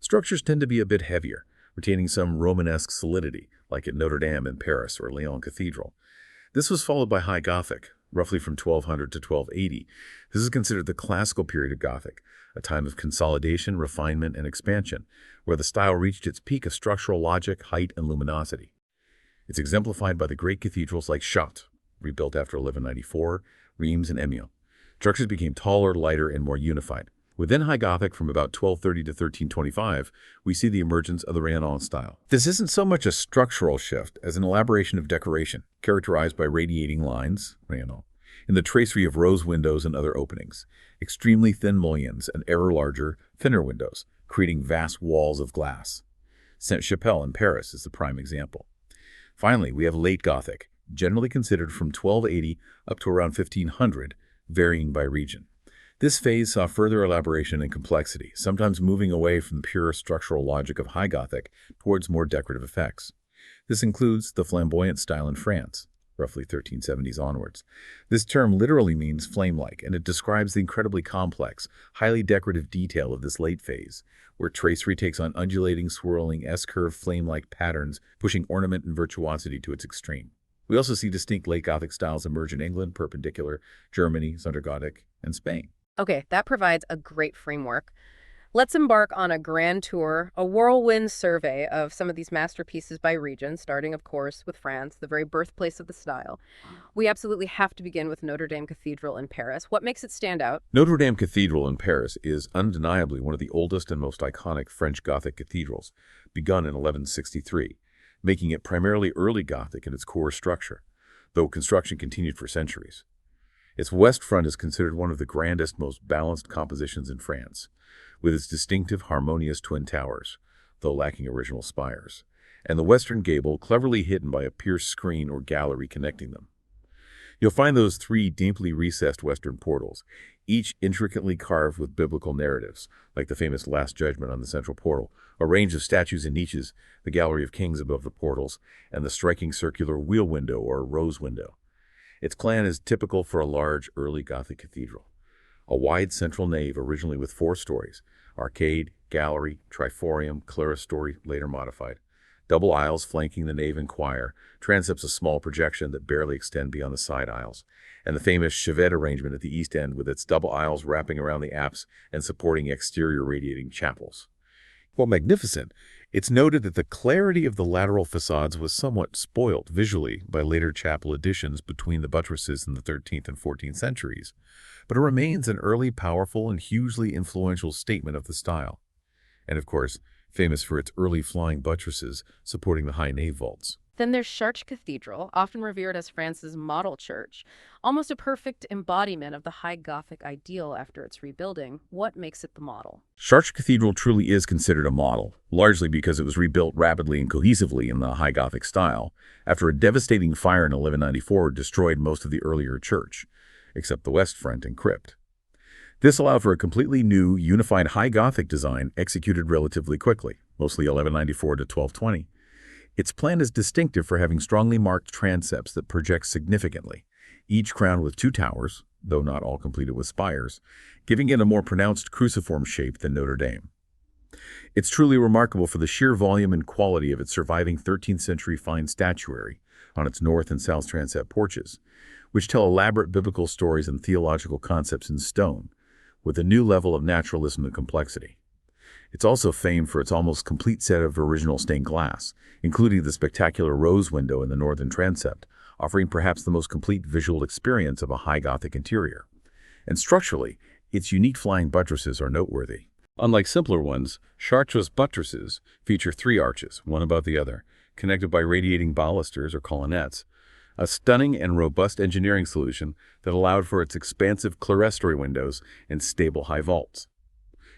Structures tend to be a bit heavier, retaining some Romanesque solidity, like at Notre Dame in Paris or Lyon Cathedral. This was followed by High Gothic, roughly from 1200 to 1280. This is considered the classical period of Gothic, a time of consolidation, refinement, and expansion, where the style reached its peak of structural logic, height, and luminosity. It's exemplified by the great cathedrals like Chartres, rebuilt after 1194, Reims and Amiens. Structures became taller, lighter, and more unified. Within High Gothic, from about 1230 to 1325, we see the emergence of the Renaissance style. This isn't so much a structural shift as an elaboration of decoration, characterized by radiating lines, Renaissance, and the tracery of rose windows and other openings, extremely thin mullions and ever larger, thinner windows, creating vast walls of glass. Sainte-Chapelle in Paris is the prime example. Finally, we have Late Gothic, generally considered from 1280 up to around 1500, varying by region. This phase saw further elaboration and complexity, sometimes moving away from the pure structural logic of High Gothic towards more decorative effects. This includes the flamboyant style in France, roughly 1370s onwards. This term literally means flame-like, and it describes the incredibly complex, highly decorative detail of this late phase, where tracery takes on undulating, swirling, S-curve flame-like patterns, pushing ornament and virtuosity to its extreme. We also see distinct late Gothic styles emerge in England, Perpendicular, Germany, Gothic, and Spain. Okay, that provides a great framework. Let's embark on a grand tour, a whirlwind survey of some of these masterpieces by region, starting, of course, with France, the very birthplace of the style. We absolutely have to begin with Notre Dame Cathedral in Paris. What makes it stand out? Notre Dame Cathedral in Paris is undeniably one of the oldest and most iconic French Gothic cathedrals, begun in 1163, making it primarily early Gothic in its core structure, though construction continued for centuries. Its west front is considered one of the grandest, most balanced compositions in France, with its distinctive, harmonious twin towers, though lacking original spires, and the western gable cleverly hidden by a pierced screen or gallery connecting them. You'll find those three deeply recessed western portals, each intricately carved with biblical narratives, like the famous Last Judgment on the central portal, a range of statues and niches, the Gallery of Kings above the portals, and the striking circular wheel window or rose window. Its plan is typical for a large, early Gothic cathedral. A wide central nave originally with 4 stories, arcade, gallery, triforium, clerestory, later modified. Double aisles flanking the nave and choir, transepts a small projection that barely extend beyond the side aisles, and the famous chevet arrangement at the east end with its double aisles wrapping around the apse and supporting exterior radiating chapels. While magnificent, it's noted that the clarity of the lateral facades was somewhat spoilt visually by later chapel additions between the buttresses in the 13th and 14th centuries, but it remains an early, powerful, and hugely influential statement of the style. And of course, famous for its early flying buttresses supporting the high nave vaults. Then there's Chartres Cathedral, often revered as France's model church, almost a perfect embodiment of the High Gothic ideal after its rebuilding. What makes it the model? Chartres Cathedral truly is considered a model, largely because it was rebuilt rapidly and cohesively in the High Gothic style, after a devastating fire in 1194 destroyed most of the earlier church, except the west front and crypt. This allowed for a completely new, unified High Gothic design executed relatively quickly, mostly 1194 to 1220. Its plan is distinctive for having strongly marked transepts that project significantly, each crowned with 2 towers, though not all completed with spires, giving it a more pronounced cruciform shape than Notre Dame. It's truly remarkable for the sheer volume and quality of its surviving 13th century fine statuary on its north and south transept porches, which tell elaborate biblical stories and theological concepts in stone, with a new level of naturalism and complexity. It's also famed for its almost complete set of original stained glass, including the spectacular rose window in the northern transept, offering perhaps the most complete visual experience of a High Gothic interior. And structurally, its unique flying buttresses are noteworthy. Unlike simpler ones, Chartres buttresses feature 3 arches, one above the other, connected by radiating balusters or colonnettes, a stunning and robust engineering solution that allowed for its expansive clerestory windows and stable high vaults.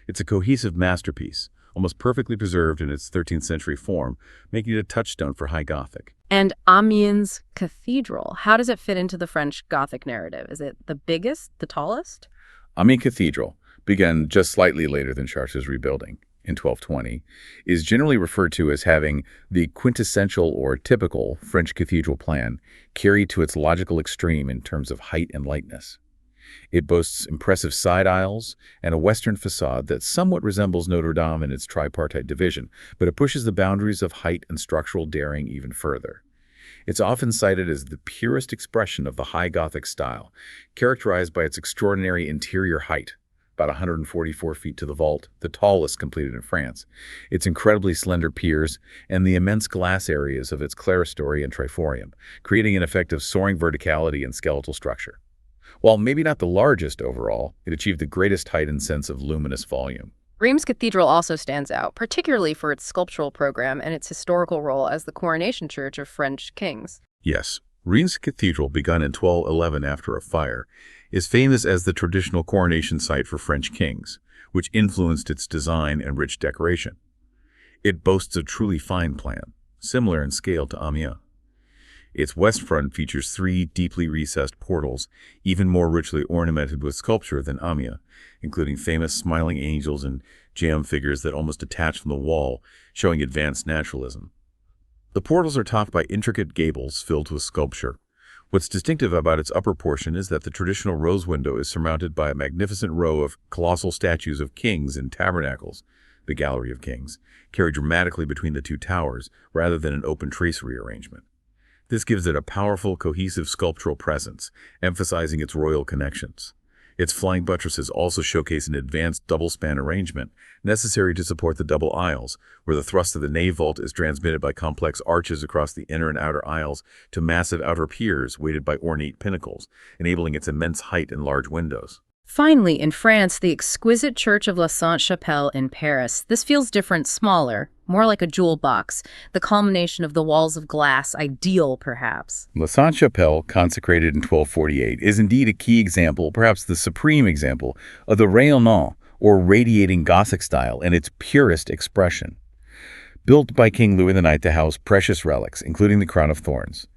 It's a cohesive masterpiece, almost perfectly preserved in its 13th century form, making it a touchstone for High Gothic. And Amiens Cathedral, how does it fit into the French Gothic narrative? Is it the biggest, the tallest? Amiens Cathedral, began just slightly later than Chartres' rebuilding, in 1220, is generally referred to as having the quintessential or typical French cathedral plan carried to its logical extreme in terms of height and lightness. It boasts impressive side aisles and a western facade that somewhat resembles Notre Dame in its tripartite division, but it pushes the boundaries of height and structural daring even further. It's often cited as the purest expression of the High Gothic style, characterized by its extraordinary interior height, about 144 feet to the vault, the tallest completed in France, its incredibly slender piers, and the immense glass areas of its clerestory and triforium, creating an effect of soaring verticality and skeletal structure. While maybe not the largest overall, it achieved the greatest height and sense of luminous volume. Rheims Cathedral also stands out, particularly for its sculptural program and its historical role as the coronation church of French kings. Yes, Rheims Cathedral, begun in 1211 after a fire, is famous as the traditional coronation site for French kings, which influenced its design and rich decoration. It boasts a truly fine plan, similar in scale to Amiens. Its west front features 3 deeply recessed portals, even more richly ornamented with sculpture than Amiens, including famous smiling angels and geom figures that almost detach from the wall, showing advanced naturalism. The portals are topped by intricate gables filled with sculpture. What's distinctive about its upper portion is that the traditional rose window is surmounted by a magnificent row of colossal statues of kings in tabernacles, the Gallery of Kings, carried dramatically between the 2 towers rather than an open tracery arrangement. This gives it a powerful, cohesive sculptural presence, emphasizing its royal connections. Its flying buttresses also showcase an advanced double-span arrangement necessary to support the double aisles, where the thrust of the nave vault is transmitted by complex arches across the inner and outer aisles to massive outer piers weighted by ornate pinnacles, enabling its immense height and large windows. Finally, in France, the exquisite Church of La Sainte-Chapelle in Paris. This feels different, smaller, more like a jewel box, the culmination of the walls of glass, ideal, perhaps. La Sainte-Chapelle, consecrated in 1248, is indeed a key example, perhaps the supreme example, of the rayonnant, or radiating Gothic style in its purest expression. Built by King Louis IX to house precious relics, including the crown of thorns,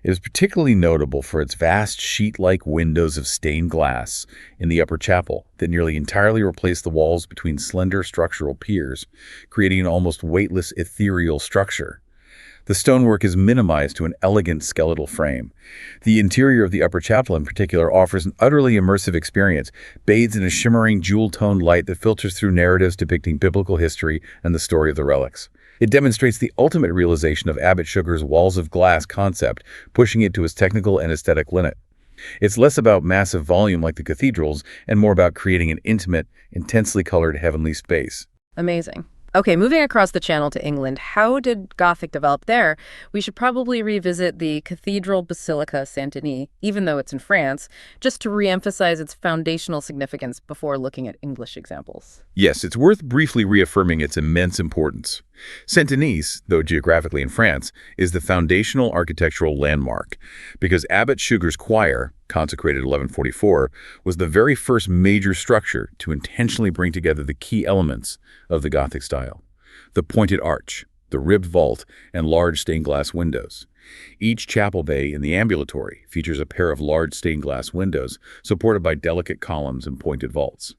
it is particularly notable for its vast sheet-like windows of stained glass in the upper chapel that nearly entirely replace the walls between slender structural piers, creating an almost weightless, ethereal structure. The stonework is minimized to an elegant skeletal frame. The interior of the upper chapel in particular offers an utterly immersive experience, bathed in a shimmering jewel-toned light that filters through narratives depicting biblical history and the story of the relics. It demonstrates the ultimate realization of Abbot Sugar's walls of glass concept, pushing it to its technical and aesthetic limit. It's less about massive volume like the cathedrals and more about creating an intimate, intensely colored heavenly space. Amazing. Okay, moving across the channel to England, how did Gothic develop there? We should probably revisit the Cathedral Basilica Saint-Denis, even though it's in France, just to re-emphasize its foundational significance before looking at English examples. Yes, it's worth briefly reaffirming its immense importance. Saint-Denis, though geographically in France, is the foundational architectural landmark because Abbot Sugar's choir, consecrated in 1144, was the very first major structure to intentionally bring together the key elements of the Gothic style: the pointed arch, the ribbed vault, and large stained glass windows. Each chapel bay in the ambulatory features a pair of large stained glass windows supported by delicate columns and pointed vaults.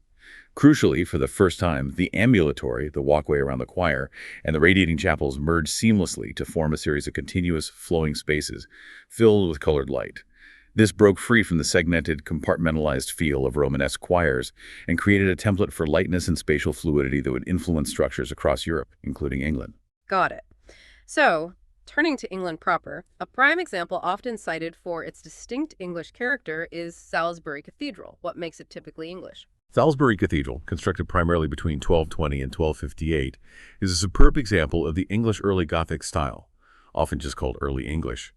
Crucially, for the first time, the ambulatory, the walkway around the choir, and the radiating chapels merge seamlessly to form a series of continuous, flowing spaces filled with colored light. This broke free from the segmented, compartmentalized feel of Romanesque choirs and created a template for lightness and spatial fluidity that would influence structures across Europe, including England. Got it. So, turning to England proper, a prime example often cited for its distinct English character is Salisbury Cathedral. What makes it typically English? Salisbury Cathedral, constructed primarily between 1220 and 1258, is a superb example of the English early Gothic style, often just called Early English,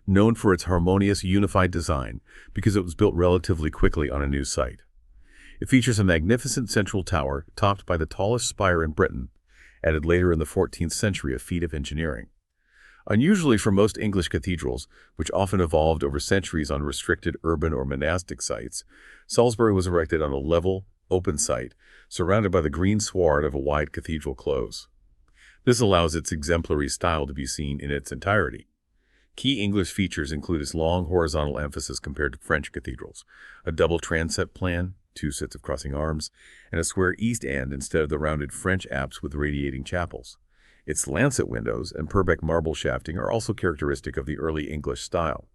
known for its harmonious, unified design because it was built relatively quickly on a new site. It features a magnificent central tower topped by the tallest spire in Britain, added later in the 14th century, a feat of engineering. Unusually for most English cathedrals, which often evolved over centuries on restricted urban or monastic sites, Salisbury was erected on a level, open site, surrounded by the green sward of a wide cathedral close. This allows its exemplary style to be seen in its entirety. Key English features include its long horizontal emphasis compared to French cathedrals, a double transept plan, 2 sets of crossing arms, and a square east end instead of the rounded French apse with radiating chapels. Its lancet windows and Purbeck marble shafting are also characteristic of the early English style.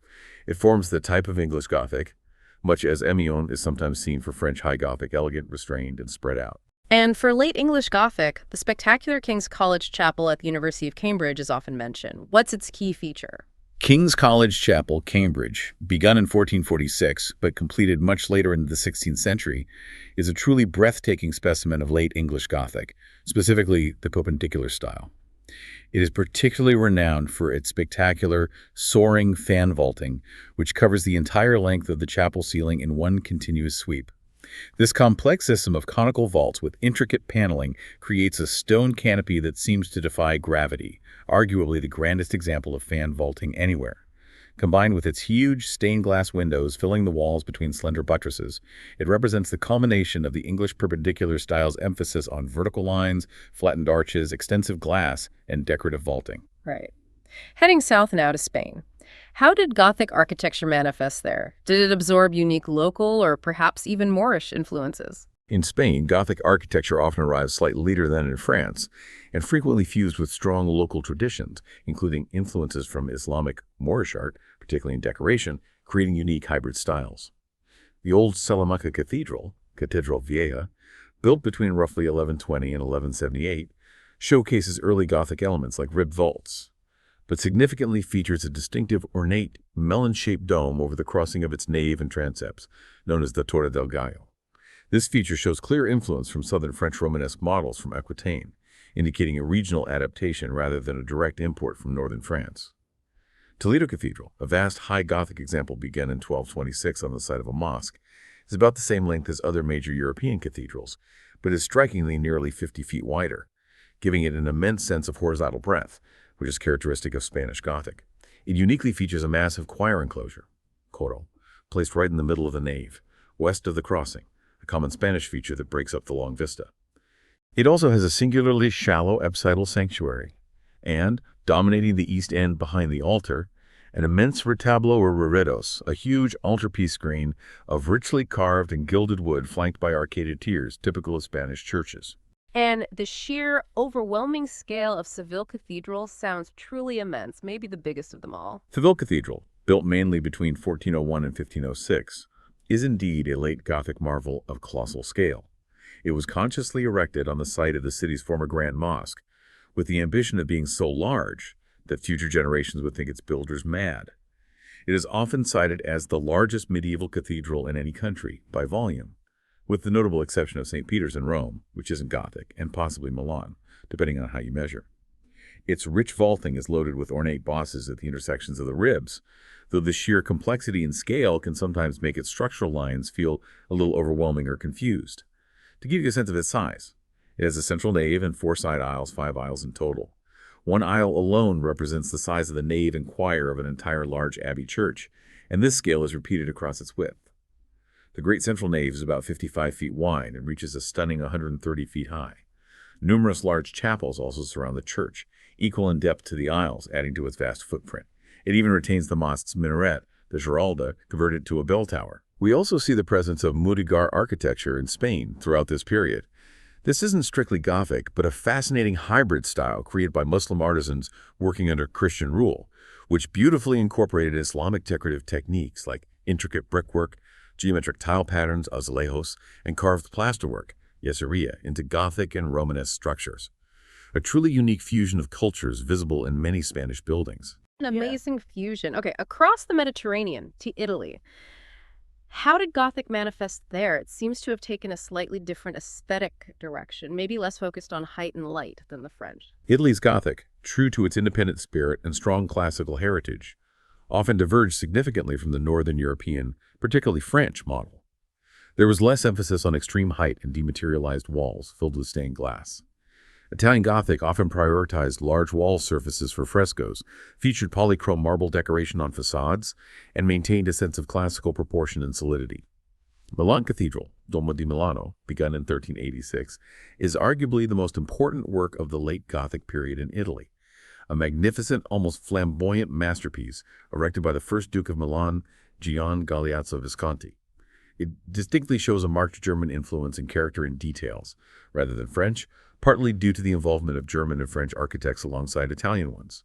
It forms the type of English Gothic, much as Amiens is sometimes seen for French High Gothic, elegant, restrained, and spread out. And for late English Gothic, the spectacular King's College Chapel at the University of Cambridge is often mentioned. What's its key feature? King's College Chapel, Cambridge, begun in 1446 but completed much later in the 16th century, is a truly breathtaking specimen of late English Gothic, specifically the Perpendicular style. It is particularly renowned for its spectacular, soaring fan vaulting, which covers the entire length of the chapel ceiling in one continuous sweep. This complex system of conical vaults with intricate paneling creates a stone canopy that seems to defy gravity, arguably the grandest example of fan vaulting anywhere. Combined with its huge stained glass windows filling the walls between slender buttresses, it represents the culmination of the English perpendicular style's emphasis on vertical lines, flattened arches, extensive glass, and decorative vaulting. Right. Heading south now to Spain. How did Gothic architecture manifest there? Did it absorb unique local or perhaps even Moorish influences? In Spain, Gothic architecture often arrives slightly later than in France, and frequently fused with strong local traditions, including influences from Islamic Moorish art, particularly in decoration, creating unique hybrid styles. The old Salamanca Cathedral, Catedral Vieja, built between roughly 1120 and 1178, showcases early Gothic elements like ribbed vaults, but significantly features a distinctive ornate, melon-shaped dome over the crossing of its nave and transepts, known as the Torre del Gallo. This feature shows clear influence from southern French Romanesque models from Aquitaine, indicating a regional adaptation rather than a direct import from northern France. Toledo Cathedral, a vast high Gothic example begun in 1226 on the site of a mosque, is about the same length as other major European cathedrals, but is strikingly nearly 50 feet wider, giving it an immense sense of horizontal breadth, which is characteristic of Spanish Gothic. It uniquely features a massive choir enclosure, coro, placed right in the middle of the nave, west of the crossing, a common Spanish feature that breaks up the long vista. It also has a singularly shallow apsidal sanctuary, and, dominating the east end behind the altar, an immense retablo or reredos, a huge altarpiece screen of richly carved and gilded wood flanked by arcaded tiers, typical of Spanish churches. And the sheer, overwhelming scale of Seville Cathedral sounds truly immense, maybe the biggest of them all. Seville Cathedral, built mainly between 1401 and 1506, is indeed a late Gothic marvel of colossal scale. It was consciously erected on the site of the city's former Grand Mosque, with the ambition of being so large that future generations would think its builders mad. It is often cited as the largest medieval cathedral in any country, by volume, with the notable exception of St. Peter's in Rome, which isn't Gothic, and possibly Milan, depending on how you measure. Its rich vaulting is loaded with ornate bosses at the intersections of the ribs, though the sheer complexity and scale can sometimes make its structural lines feel a little overwhelming or confused. To give you a sense of its size, it has a central nave and 4 side aisles, 5 aisles in total. One aisle alone represents the size of the nave and choir of an entire large abbey church, and this scale is repeated across its width. The great central nave is about 55 feet wide and reaches a stunning 130 feet high. Numerous large chapels also surround the church, equal in depth to the aisles, adding to its vast footprint. It even retains the mosque's minaret, the Giralda, converted to a bell tower. We also see the presence of Mudejar architecture in Spain throughout this period. This isn't strictly Gothic, but a fascinating hybrid style created by Muslim artisans working under Christian rule, which beautifully incorporated Islamic decorative techniques like intricate brickwork, geometric tile patterns, azulejos, and carved plasterwork, yeseria, into Gothic and Romanesque structures. A truly unique fusion of cultures visible in many Spanish buildings. An amazing fusion. Okay, across the Mediterranean to Italy. How did Gothic manifest there? It seems to have taken a slightly different aesthetic direction, maybe less focused on height and light than the French. Italy's Gothic, true to its independent spirit and strong classical heritage, often diverged significantly from the Northern European, particularly French, model. There was less emphasis on extreme height and dematerialized walls filled with stained glass. Italian Gothic often prioritized large wall surfaces for frescoes, featured polychrome marble decoration on facades, and maintained a sense of classical proportion and solidity. Milan Cathedral, Duomo di Milano, begun in 1386, is arguably the most important work of the late Gothic period in Italy, a magnificent, almost flamboyant masterpiece erected by the first Duke of Milan, Gian Galeazzo Visconti. It distinctly shows a marked German influence in character and details, rather than French, partly due to the involvement of German and French architects alongside Italian ones.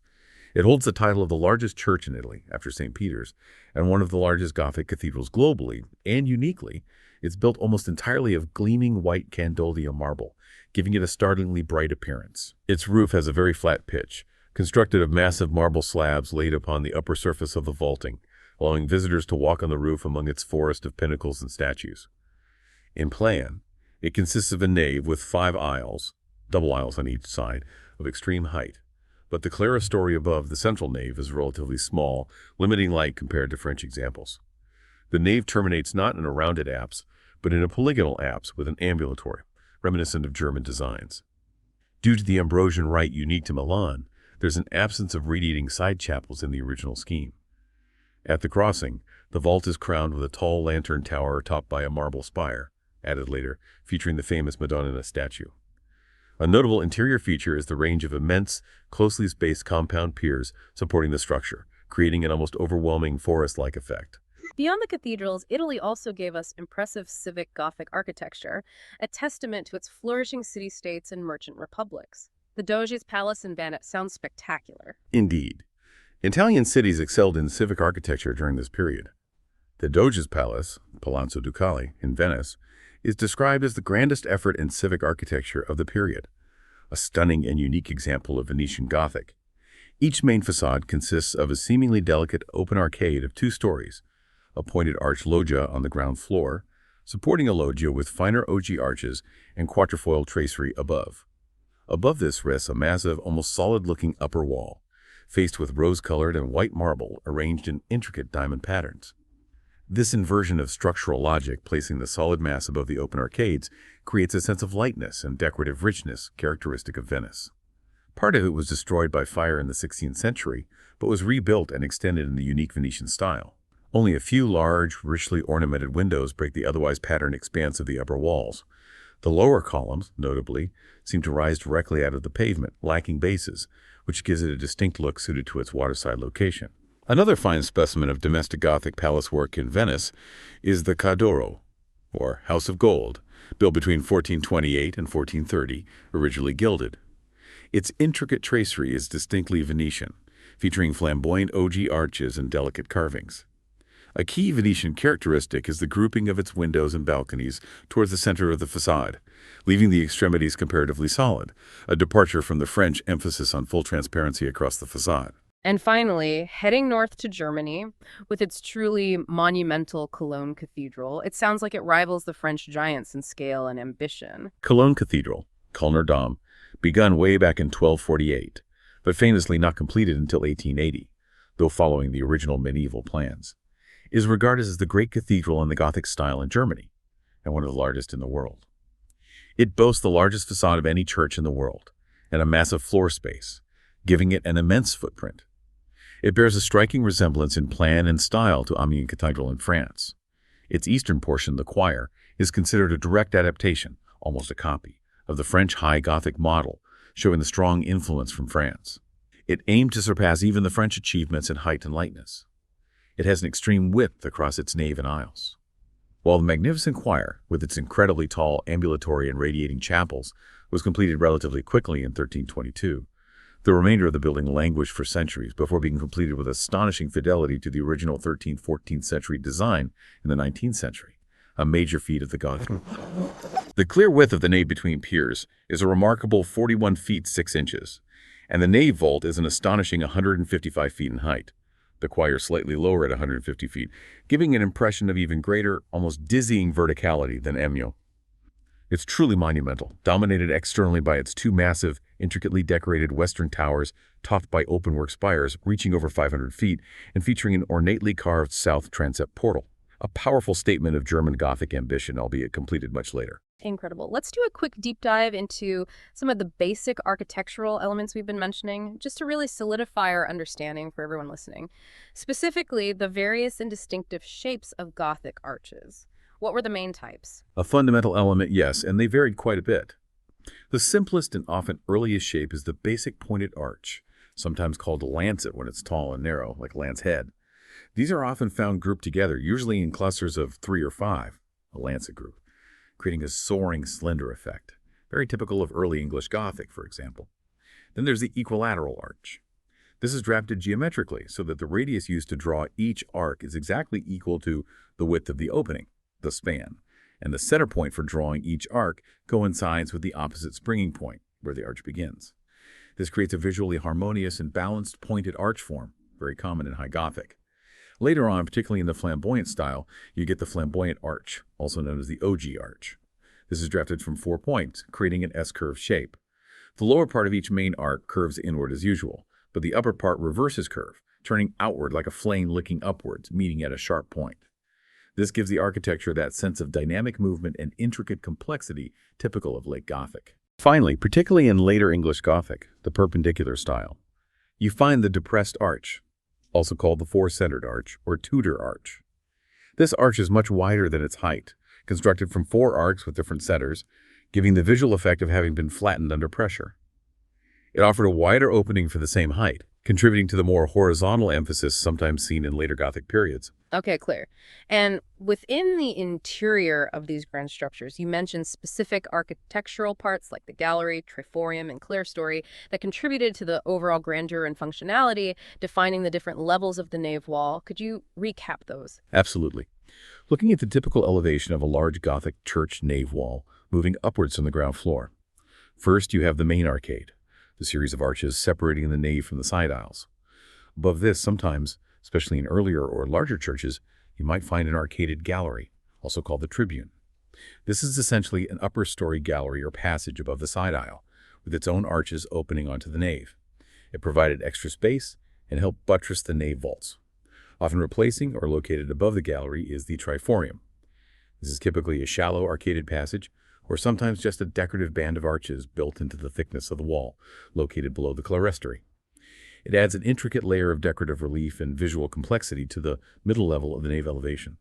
It holds the title of the largest church in Italy, after St. Peter's, and one of the largest Gothic cathedrals globally, and uniquely, it's built almost entirely of gleaming white Candolia marble, giving it a startlingly bright appearance. Its roof has a very flat pitch, constructed of massive marble slabs laid upon the upper surface of the vaulting, allowing visitors to walk on the roof among its forest of pinnacles and statues. In plan, it consists of a nave with 5 aisles, double aisles on each side, of extreme height, but the clerestory above the central nave is relatively small, limiting light compared to French examples. The nave terminates not in a rounded apse, but in a polygonal apse with an ambulatory, reminiscent of German designs. Due to the Ambrosian rite unique to Milan, there's an absence of radiating side chapels in the original scheme. At the crossing, the vault is crowned with a tall lantern tower topped by a marble spire, added later, featuring the famous Madonna statue. A notable interior feature is the range of immense, closely spaced compound piers supporting the structure, creating an almost overwhelming forest-like effect. Beyond the cathedrals, Italy also gave us impressive civic Gothic architecture, a testament to its flourishing city-states and merchant republics. The Doge's Palace in Venice sounds spectacular. Indeed. Italian cities excelled in civic architecture during this period. The Doge's Palace, Palazzo Ducale, in Venice, is described as the grandest effort in civic architecture of the period, a stunning and unique example of Venetian Gothic. Each main facade consists of a seemingly delicate open arcade of 2 stories, a pointed arch loggia on the ground floor, supporting a loggia with finer ogee arches and quatrefoil tracery above. Above this rests a massive, almost solid-looking upper wall, faced with rose-colored and white marble arranged in intricate diamond patterns. This inversion of structural logic, placing the solid mass above the open arcades, creates a sense of lightness and decorative richness characteristic of Venice. Part of it was destroyed by fire in the 16th century, but was rebuilt and extended in the unique Venetian style. Only a few large, richly ornamented windows break the otherwise patterned expanse of the upper walls. The lower columns, notably, seem to rise directly out of the pavement, lacking bases, which gives it a distinct look suited to its waterside location. Another fine specimen of domestic Gothic palace work in Venice is the Cadoro, or House of Gold, built between 1428 and 1430, originally gilded. Its intricate tracery is distinctly Venetian, featuring flamboyant ogee arches and delicate carvings. A key Venetian characteristic is the grouping of its windows and balconies towards the center of the facade, leaving the extremities comparatively solid, a departure from the French emphasis on full transparency across the facade. And finally, heading north to Germany, with its truly monumental Cologne Cathedral, it sounds like it rivals the French giants in scale and ambition. Cologne Cathedral, Kölner Dom, begun way back in 1248, but famously not completed until 1880, though following the original medieval plans, is regarded as the great cathedral in the Gothic style in Germany, and one of the largest in the world. It boasts the largest facade of any church in the world, and a massive floor space, giving it an immense footprint. It bears a striking resemblance in plan and style to Amiens Cathedral in France. Its eastern portion, the choir, is considered a direct adaptation, almost a copy, of the French High Gothic model, showing the strong influence from France. It aimed to surpass even the French achievements in height and lightness. It has an extreme width across its nave and aisles. While the magnificent choir, with its incredibly tall ambulatory and radiating chapels, was completed relatively quickly in 1322, the remainder of the building languished for centuries before being completed with astonishing fidelity to the original 13th-14th century design in the 19th century, a major feat of the Gothic. The clear width of the nave between piers is a remarkable 41 feet 6 inches, and the nave vault is an astonishing 155 feet in height. The choir slightly lower at 150 feet, giving an impression of even greater, almost dizzying verticality than Amiens. It's truly monumental, dominated externally by its 2 massive, intricately decorated western towers topped by openwork spires reaching over 500 feet and featuring an ornately carved south transept portal, a powerful statement of German Gothic ambition, albeit completed much later. Incredible. Let's do a quick deep dive into some of the basic architectural elements we've been mentioning, just to really solidify our understanding for everyone listening. Specifically, the various and distinctive shapes of Gothic arches. What were the main types? A fundamental element, yes, and they varied quite a bit. The simplest and often earliest shape is the basic pointed arch, sometimes called a lancet when it's tall and narrow, like lance head. These are often found grouped together, usually in clusters of 3 or 5, a lancet group, creating a soaring, slender effect, very typical of early English Gothic, for example. Then there's the equilateral arch. This is drafted geometrically so that the radius used to draw each arc is exactly equal to the width of the opening, the span, and the center point for drawing each arc coincides with the opposite springing point, where the arch begins. This creates a visually harmonious and balanced pointed arch form, very common in High Gothic. Later on, particularly in the flamboyant style, you get the flamboyant arch, also known as the ogee arch. This is drafted from 4 points, creating an S-curve shape. The lower part of each main arc curves inward as usual, but the upper part reverses curve, turning outward like a flame licking upwards, meeting at a sharp point. This gives the architecture that sense of dynamic movement and intricate complexity typical of late Gothic. Finally, particularly in later English Gothic, the perpendicular style, you find the depressed arch, also called the four-centered arch or Tudor arch. This arch is much wider than its height, constructed from four arcs with different centers, giving the visual effect of having been flattened under pressure. It offered a wider opening for the same height, contributing to the more horizontal emphasis sometimes seen in later Gothic periods. Okay, clear. And within the interior of these grand structures, you mentioned specific architectural parts like the gallery, triforium, and clerestory that contributed to the overall grandeur and functionality, defining the different levels of the nave wall. Could you recap those? Absolutely. Looking at the typical elevation of a large Gothic church nave wall, moving upwards from the ground floor. First, you have the main arcade, the series of arches separating the nave from the side aisles. Above this, sometimes, especially in earlier or larger churches, you might find an arcaded gallery, also called the tribune. This is essentially an upper story gallery or passage above the side aisle, with its own arches opening onto the nave. It provided extra space and helped buttress the nave vaults. Often replacing or located above the gallery is the triforium. This is typically a shallow arcaded passage, or sometimes just a decorative band of arches built into the thickness of the wall, located below the clerestory. It adds an intricate layer of decorative relief and visual complexity to the middle level of the nave elevation.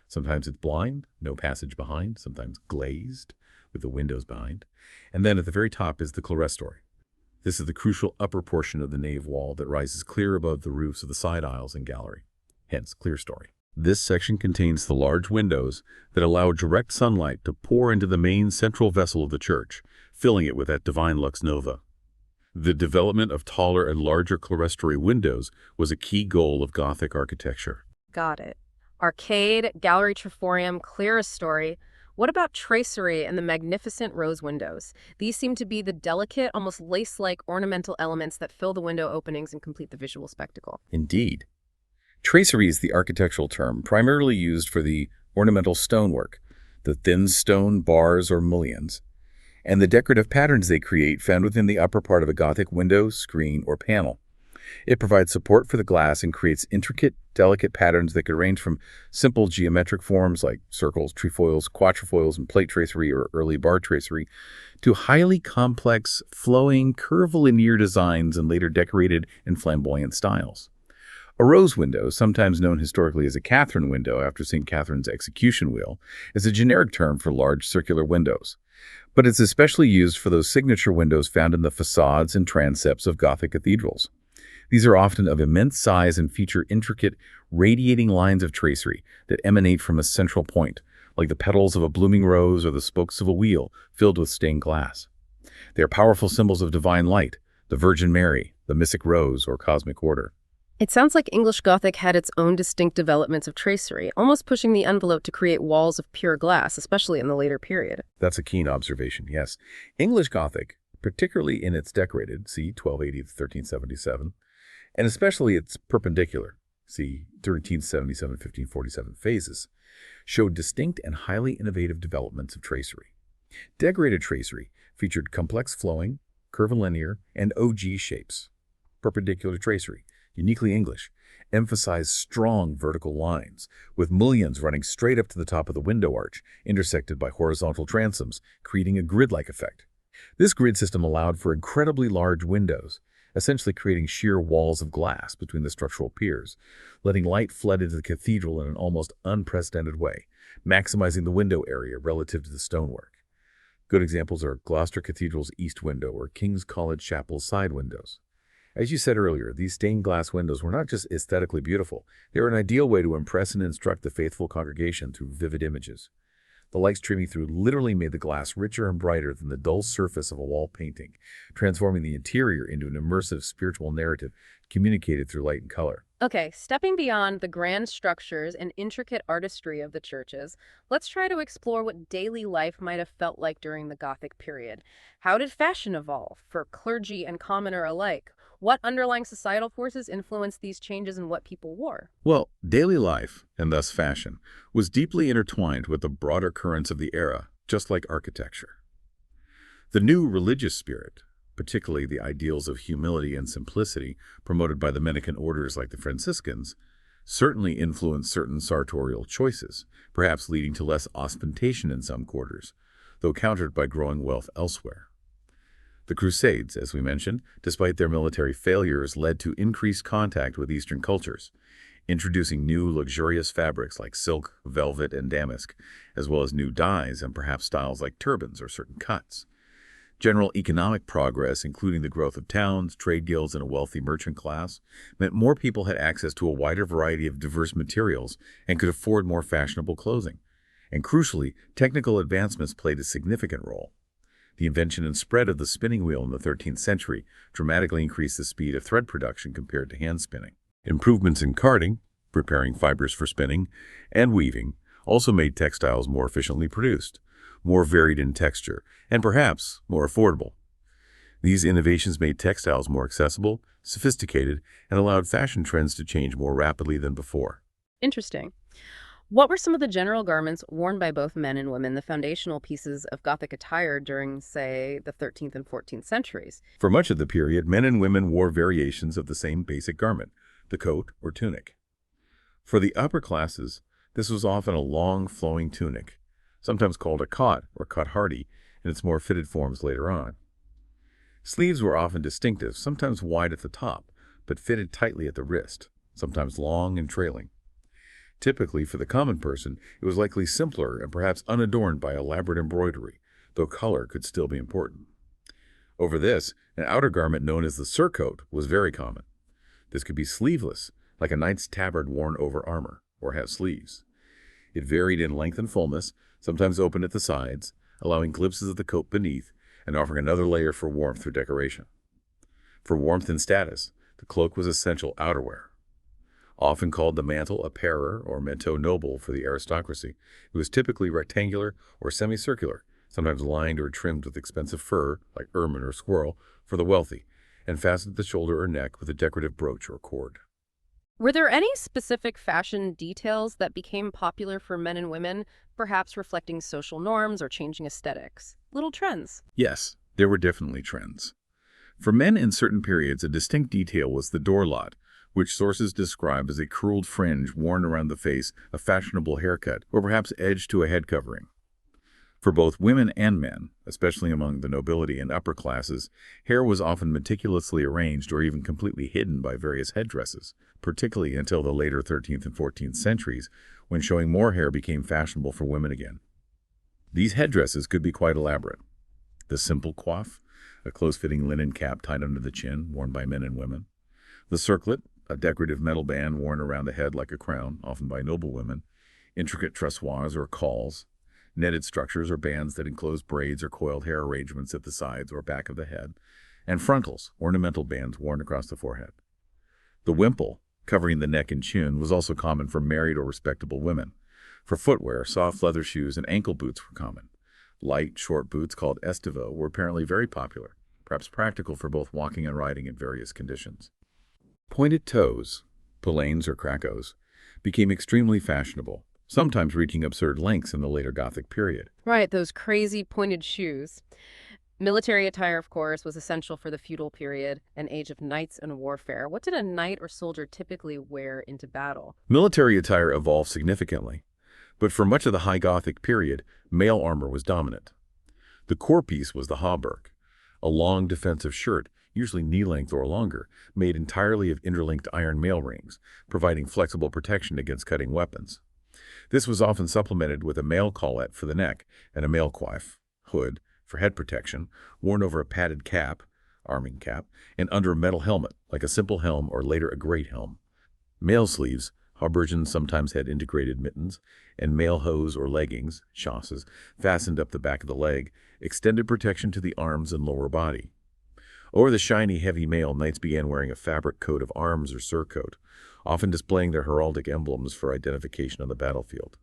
Sometimes it's blind, no passage behind, sometimes glazed, with the windows behind. And then at the very top is the clerestory. This is the crucial upper portion of the nave wall that rises clear above the roofs of the side aisles and gallery, hence clerestory. This section contains the large windows that allow direct sunlight to pour into the main central vessel of the church, filling it with that divine lux nova. The development of taller and larger clerestory windows was a key goal of Gothic architecture. Got it. Arcade, gallery, triforium, clerestory. What about tracery and the magnificent rose windows? These seem to be the delicate, almost lace-like ornamental elements that fill the window openings and complete the visual spectacle. Indeed. Tracery is the architectural term primarily used for the ornamental stonework, the thin stone bars or mullions, and the decorative patterns they create found within the upper part of a Gothic window, screen, or panel. It provides support for the glass and creates intricate, delicate patterns that could range from simple geometric forms like circles, trefoils, quatrefoils, and plate tracery or early bar tracery, to highly complex, flowing, curvilinear designs and later decorated and flamboyant styles. A rose window, sometimes known historically as a Catherine window after St. Catherine's execution wheel, is a generic term for large circular windows. But it's especially used for those signature windows found in the facades and transepts of Gothic cathedrals. These are often of immense size and feature intricate, radiating lines of tracery that emanate from a central point, like the petals of a blooming rose or the spokes of a wheel filled with stained glass. They are powerful symbols of divine light, the Virgin Mary, the mystic rose, or cosmic order. It sounds like English Gothic had its own distinct developments of tracery, almost pushing the envelope to create walls of pure glass, especially in the later period. That's a keen observation, yes. English Gothic, particularly in its decorated, see 1280 to 1377, and especially its perpendicular, see 1377-1547 phases, showed distinct and highly innovative developments of tracery. Decorated tracery featured complex flowing, curvilinear, and OG shapes. Perpendicular tracery, uniquely English, emphasized strong vertical lines, with mullions running straight up to the top of the window arch, intersected by horizontal transoms, creating a grid-like effect. This grid system allowed for incredibly large windows, essentially creating sheer walls of glass between the structural piers, letting light flood into the cathedral in an almost unprecedented way, maximizing the window area relative to the stonework. Good examples are Gloucester Cathedral's east window or King's College Chapel's side windows. As you said earlier, these stained glass windows were not just aesthetically beautiful, they were an ideal way to impress and instruct the faithful congregation through vivid images. The light streaming through literally made the glass richer and brighter than the dull surface of a wall painting, transforming the interior into an immersive spiritual narrative communicated through light and color. Okay, stepping beyond the grand structures and intricate artistry of the churches, let's try to explore what daily life might have felt like during the Gothic period. How did fashion evolve for clergy and commoner alike? What underlying societal forces influenced these changes in what people wore? Well, daily life, and thus fashion, was deeply intertwined with the broader currents of the era, just like architecture. The new religious spirit, particularly the ideals of humility and simplicity promoted by the mendicant orders like the Franciscans, certainly influenced certain sartorial choices, perhaps leading to less ostentation in some quarters, though countered by growing wealth elsewhere. The Crusades, as we mentioned, despite their military failures, led to increased contact with Eastern cultures, introducing new luxurious fabrics like silk, velvet, and damask, as well as new dyes and perhaps styles like turbans or certain cuts. General economic progress, including the growth of towns, trade guilds, and a wealthy merchant class, meant more people had access to a wider variety of diverse materials and could afford more fashionable clothing. And crucially, technical advancements played a significant role. The invention and spread of the spinning wheel in the 13th century dramatically increased the speed of thread production compared to hand spinning. Improvements in carding, preparing fibers for spinning, and weaving also made textiles more efficiently produced, more varied in texture, and perhaps more affordable. These innovations made textiles more accessible, sophisticated, and allowed fashion trends to change more rapidly than before. Interesting. What were some of the general garments worn by both men and women, the foundational pieces of Gothic attire during, say, the 13th and 14th centuries? For much of the period, men and women wore variations of the same basic garment, the coat or tunic. For the upper classes, this was often a long, flowing tunic, sometimes called a cot or cothardy in its more fitted forms later on. Sleeves were often distinctive, sometimes wide at the top, but fitted tightly at the wrist, sometimes long and trailing. Typically, for the common person, it was likely simpler and perhaps unadorned by elaborate embroidery, though color could still be important. Over this, an outer garment known as the surcoat was very common. This could be sleeveless, like a knight's tabard worn over armor, or have sleeves. It varied in length and fullness, sometimes open at the sides, allowing glimpses of the coat beneath and offering another layer for warmth or decoration. For warmth and status, the cloak was essential outerwear. Often called the mantle a perer or manteau noble for the aristocracy, it was typically rectangular or semicircular, sometimes lined or trimmed with expensive fur, like ermine or squirrel, for the wealthy, and fastened at the shoulder or neck with a decorative brooch or cord. Were there any specific fashion details that became popular for men and women, perhaps reflecting social norms or changing aesthetics? Little trends. Yes, there were definitely trends. For men in certain periods, a distinct detail was the dorlot, which sources describe as a curled fringe worn around the face, a fashionable haircut, or perhaps edged to a head covering. For both women and men, especially among the nobility and upper classes, hair was often meticulously arranged or even completely hidden by various headdresses, particularly until the later 13th and 14th centuries, when showing more hair became fashionable for women again. These headdresses could be quite elaborate. The simple coif, a close-fitting linen cap tied under the chin, worn by men and women. The circlet, a decorative metal band worn around the head like a crown, often by noble women. Intricate tressoirs or cauls. Netted structures or bands that enclose braids or coiled hair arrangements at the sides or back of the head. And frontals, ornamental bands worn across the forehead. The wimple, covering the neck and chin, was also common for married or respectable women. For footwear, soft leather shoes and ankle boots were common. Light, short boots called estivo were apparently very popular, perhaps practical for both walking and riding in various conditions. Pointed toes, polanes or krakos, became extremely fashionable, sometimes reaching absurd lengths in the later Gothic period. Right, those crazy pointed shoes. Military attire, of course, was essential for the feudal period, an age of knights and warfare. What did a knight or soldier typically wear into battle? Military attire evolved significantly, but for much of the High Gothic period, mail armor was dominant. The core piece was the hauberk, a long defensive shirt, usually knee-length or longer, made entirely of interlinked iron mail rings, providing flexible protection against cutting weapons. This was often supplemented with a mail collet for the neck and a mail coif, hood, for head protection, worn over a padded cap, arming cap, and under a metal helmet, like a simple helm or later a great helm. Mail sleeves, haubergeons sometimes had integrated mittens, and mail hose or leggings, chausses, fastened up the back of the leg, extended protection to the arms and lower body. Over the shiny, heavy mail, knights began wearing a fabric coat of arms or surcoat, often displaying their heraldic emblems for identification on the battlefield.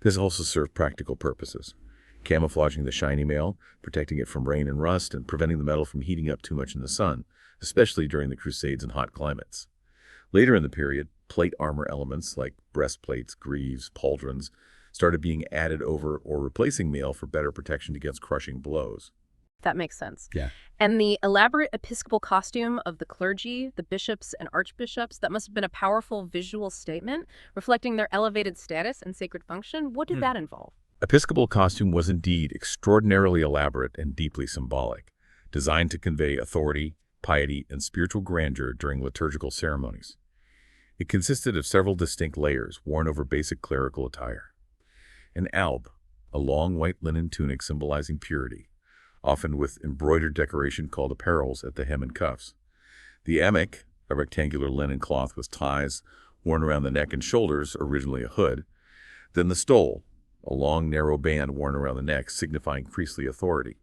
This also served practical purposes, camouflaging the shiny mail, protecting it from rain and rust, and preventing the metal from heating up too much in the sun, especially during the Crusades and hot climates. Later in the period, plate armor elements like breastplates, greaves, pauldrons started being added over or replacing mail for better protection against crushing blows. That makes sense. Yeah. And the elaborate episcopal costume of the clergy, the bishops and archbishops, that must have been a powerful visual statement reflecting their elevated status and sacred function. What did that involve? Episcopal costume was indeed extraordinarily elaborate and deeply symbolic, designed to convey authority, piety, and spiritual grandeur during liturgical ceremonies. It consisted of several distinct layers worn over basic clerical attire. An alb, a long white linen tunic symbolizing purity, often with embroidered decoration called apparels at the hem and cuffs. The emic, a rectangular linen cloth with ties worn around the neck and shoulders, originally a hood. Then the stole, a long narrow band worn around the neck signifying priestly authority.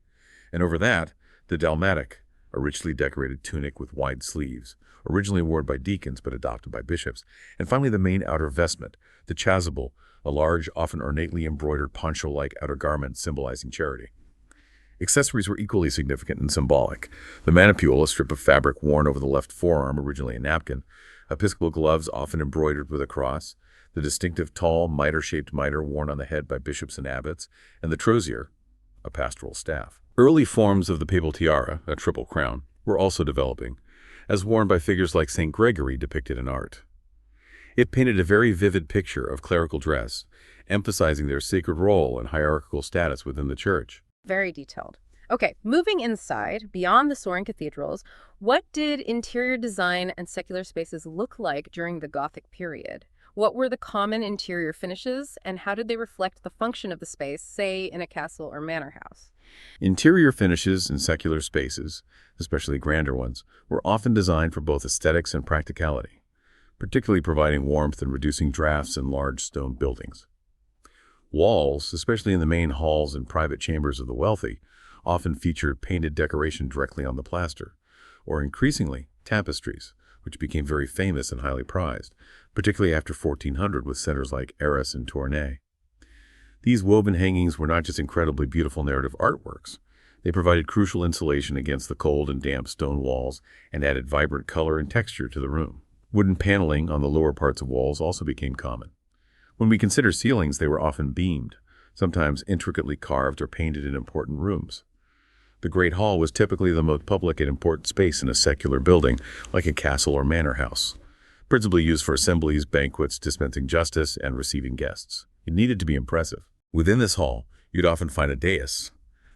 And over that, the dalmatic, a richly decorated tunic with wide sleeves, originally worn by deacons but adopted by bishops. And finally the main outer vestment, the chasuble, a large, often ornately embroidered poncho-like outer garment symbolizing charity. Accessories were equally significant and symbolic. The manipule, a strip of fabric worn over the left forearm, originally a napkin, episcopal gloves often embroidered with a cross, the distinctive tall, mitre-shaped mitre worn on the head by bishops and abbots, and the trozier, a pastoral staff. Early forms of the papal tiara, a triple crown, were also developing, as worn by figures like St. Gregory depicted in art. It painted a very vivid picture of clerical dress, emphasizing their sacred role and hierarchical status within the church. Very detailed. Okay, moving inside, beyond the soaring cathedrals, what did interior design and secular spaces look like during the Gothic period? What were the common interior finishes, and how did they reflect the function of the space, say, in a castle or manor house? Interior finishes in secular spaces, especially grander ones, were often designed for both aesthetics and practicality, particularly providing warmth and reducing drafts in large stone buildings. Walls, especially in the main halls and private chambers of the wealthy, often featured painted decoration directly on the plaster, or increasingly, tapestries, which became very famous and highly prized, particularly after 1400 with centers like Arras and Tournai. These woven hangings were not just incredibly beautiful narrative artworks. They provided crucial insulation against the cold and damp stone walls and added vibrant color and texture to the room. Wooden paneling on the lower parts of walls also became common. When we consider ceilings, they were often beamed, sometimes intricately carved or painted in important rooms. The Great Hall was typically the most public and important space in a secular building, like a castle or manor house, principally used for assemblies, banquets, dispensing justice, and receiving guests. It needed to be impressive. Within this hall, you'd often find a dais,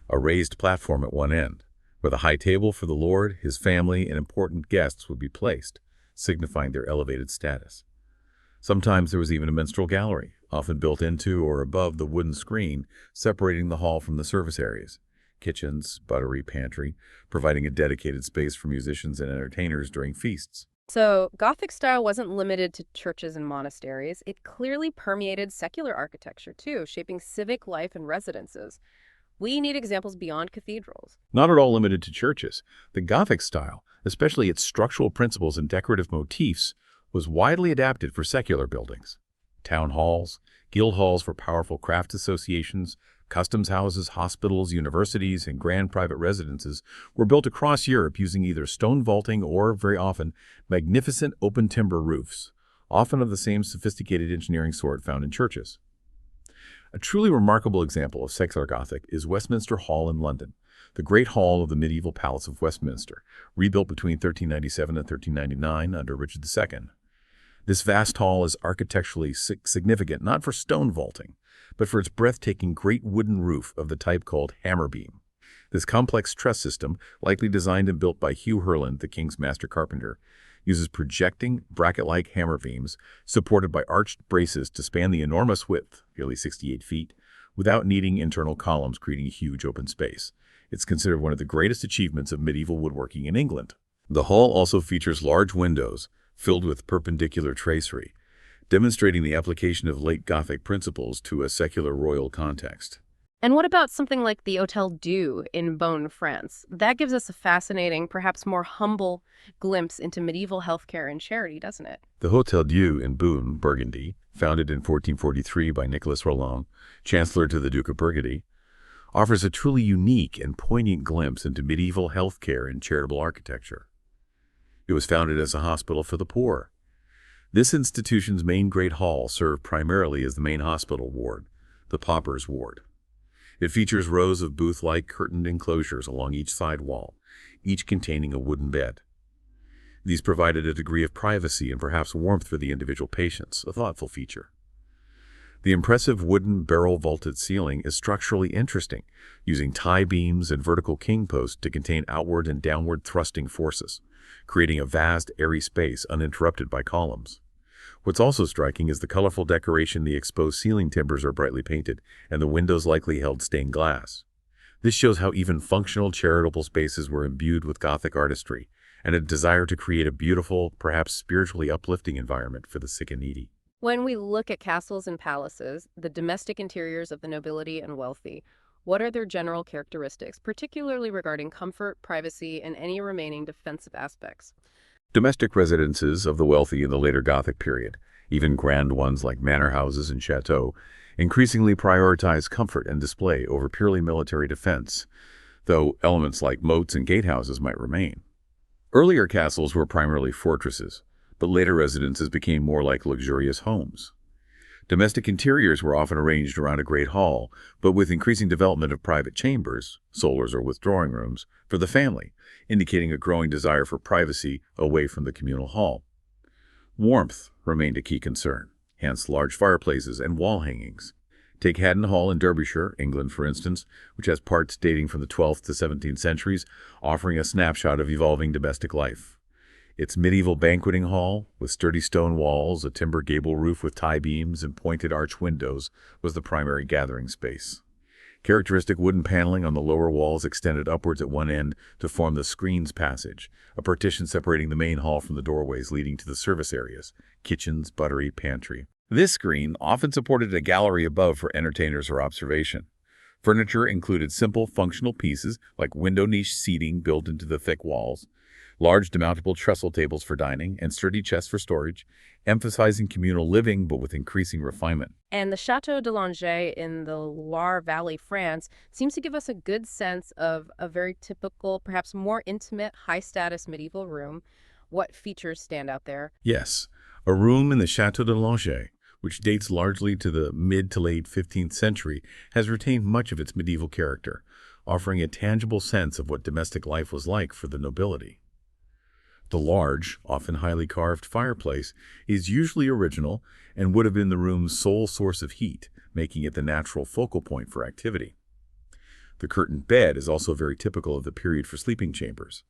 a raised platform at one end, where the high table for the Lord, his family, and important guests would be placed, signifying their elevated status. Sometimes there was even a minstrel gallery, often built into or above the wooden screen separating the hall from the service areas. Kitchens, buttery, pantry, providing a dedicated space for musicians and entertainers during feasts. So, Gothic style wasn't limited to churches and monasteries. It clearly permeated secular architecture, too, shaping civic life and residences. We need examples beyond cathedrals. Not at all limited to churches, the Gothic style, especially its structural principles and decorative motifs, was widely adapted for secular buildings. Town halls, guild halls for powerful craft associations, customs houses, hospitals, universities, and grand private residences were built across Europe using either stone vaulting or, very often, magnificent open timber roofs, often of the same sophisticated engineering sort found in churches. A truly remarkable example of secular Gothic is Westminster Hall in London, the Great Hall of the medieval Palace of Westminster, rebuilt between 1397 and 1399 under Richard II. This vast hall is architecturally significant not for stone vaulting, but for its breathtaking great wooden roof of the type called hammer beam. This complex truss system, likely designed and built by Hugh Herland, the king's master carpenter, uses projecting, bracket-like hammer beams supported by arched braces to span the enormous width, nearly 68 feet, without needing internal columns creating a huge open space. It's considered one of the greatest achievements of medieval woodworking in England. The hall also features large windows filled with perpendicular tracery, demonstrating the application of late Gothic principles to a secular royal context. And what about something like the Hôtel Dieu in Beaune, France? That gives us a fascinating, perhaps more humble glimpse into medieval healthcare and charity, doesn't it? The Hôtel Dieu in Beaune, Burgundy, founded in 1443 by Nicholas Roland, Chancellor to the Duke of Burgundy, offers a truly unique and poignant glimpse into medieval healthcare and charitable architecture. It was founded as a hospital for the poor. This institution's main great hall served primarily as the main hospital ward, the paupers' ward. It features rows of booth-like curtained enclosures along each side wall, each containing a wooden bed. These provided a degree of privacy and perhaps warmth for the individual patients, a thoughtful feature. The impressive wooden barrel-vaulted ceiling is structurally interesting, using tie beams and vertical king posts to contain outward and downward thrusting forces, creating a vast, airy space uninterrupted by columns. What's also striking is the colorful decoration. The exposed ceiling timbers are brightly painted, and the windows likely held stained glass. This shows how even functional charitable spaces were imbued with Gothic artistry, and a desire to create a beautiful, perhaps spiritually uplifting environment for the sick and needy. When we look at castles and palaces, the domestic interiors of the nobility and wealthy, what are their general characteristics, particularly regarding comfort, privacy, and any remaining defensive aspects? Domestic residences of the wealthy in the later Gothic period, even grand ones like manor houses and chateaux, increasingly prioritize comfort and display over purely military defense, though elements like moats and gatehouses might remain. Earlier castles were primarily fortresses, but later residences became more like luxurious homes. Domestic interiors were often arranged around a great hall, but with increasing development of private chambers, solars or withdrawing rooms, for the family, indicating a growing desire for privacy away from the communal hall. Warmth remained a key concern, hence large fireplaces and wall hangings. Take Haddon Hall in Derbyshire, England, for instance, which has parts dating from the 12th to 17th centuries, offering a snapshot of evolving domestic life. Its medieval banqueting hall, with sturdy stone walls, a timber gable roof with tie beams, and pointed arch windows, was the primary gathering space. Characteristic wooden paneling on the lower walls extended upwards at one end to form the screens passage, a partition separating the main hall from the doorways leading to the service areas, kitchens, buttery, pantry. This screen often supported a gallery above for entertainers or observation. Furniture included simple, functional pieces like window niche seating built into the thick walls, large demountable trestle tables for dining, and sturdy chests for storage, emphasizing communal living but with increasing refinement. And the Château de Langeais in the Loire Valley, France, seems to give us a good sense of a very typical, perhaps more intimate, high-status medieval room. What features stand out there? Yes, a room in the Château de Langeais, which dates largely to the mid to late 15th century, has retained much of its medieval character, offering a tangible sense of what domestic life was like for the nobility. The large, often highly carved fireplace is usually original and would have been the room's sole source of heat, making it the natural focal point for activity. The curtained bed is also very typical of the period for sleeping chambers.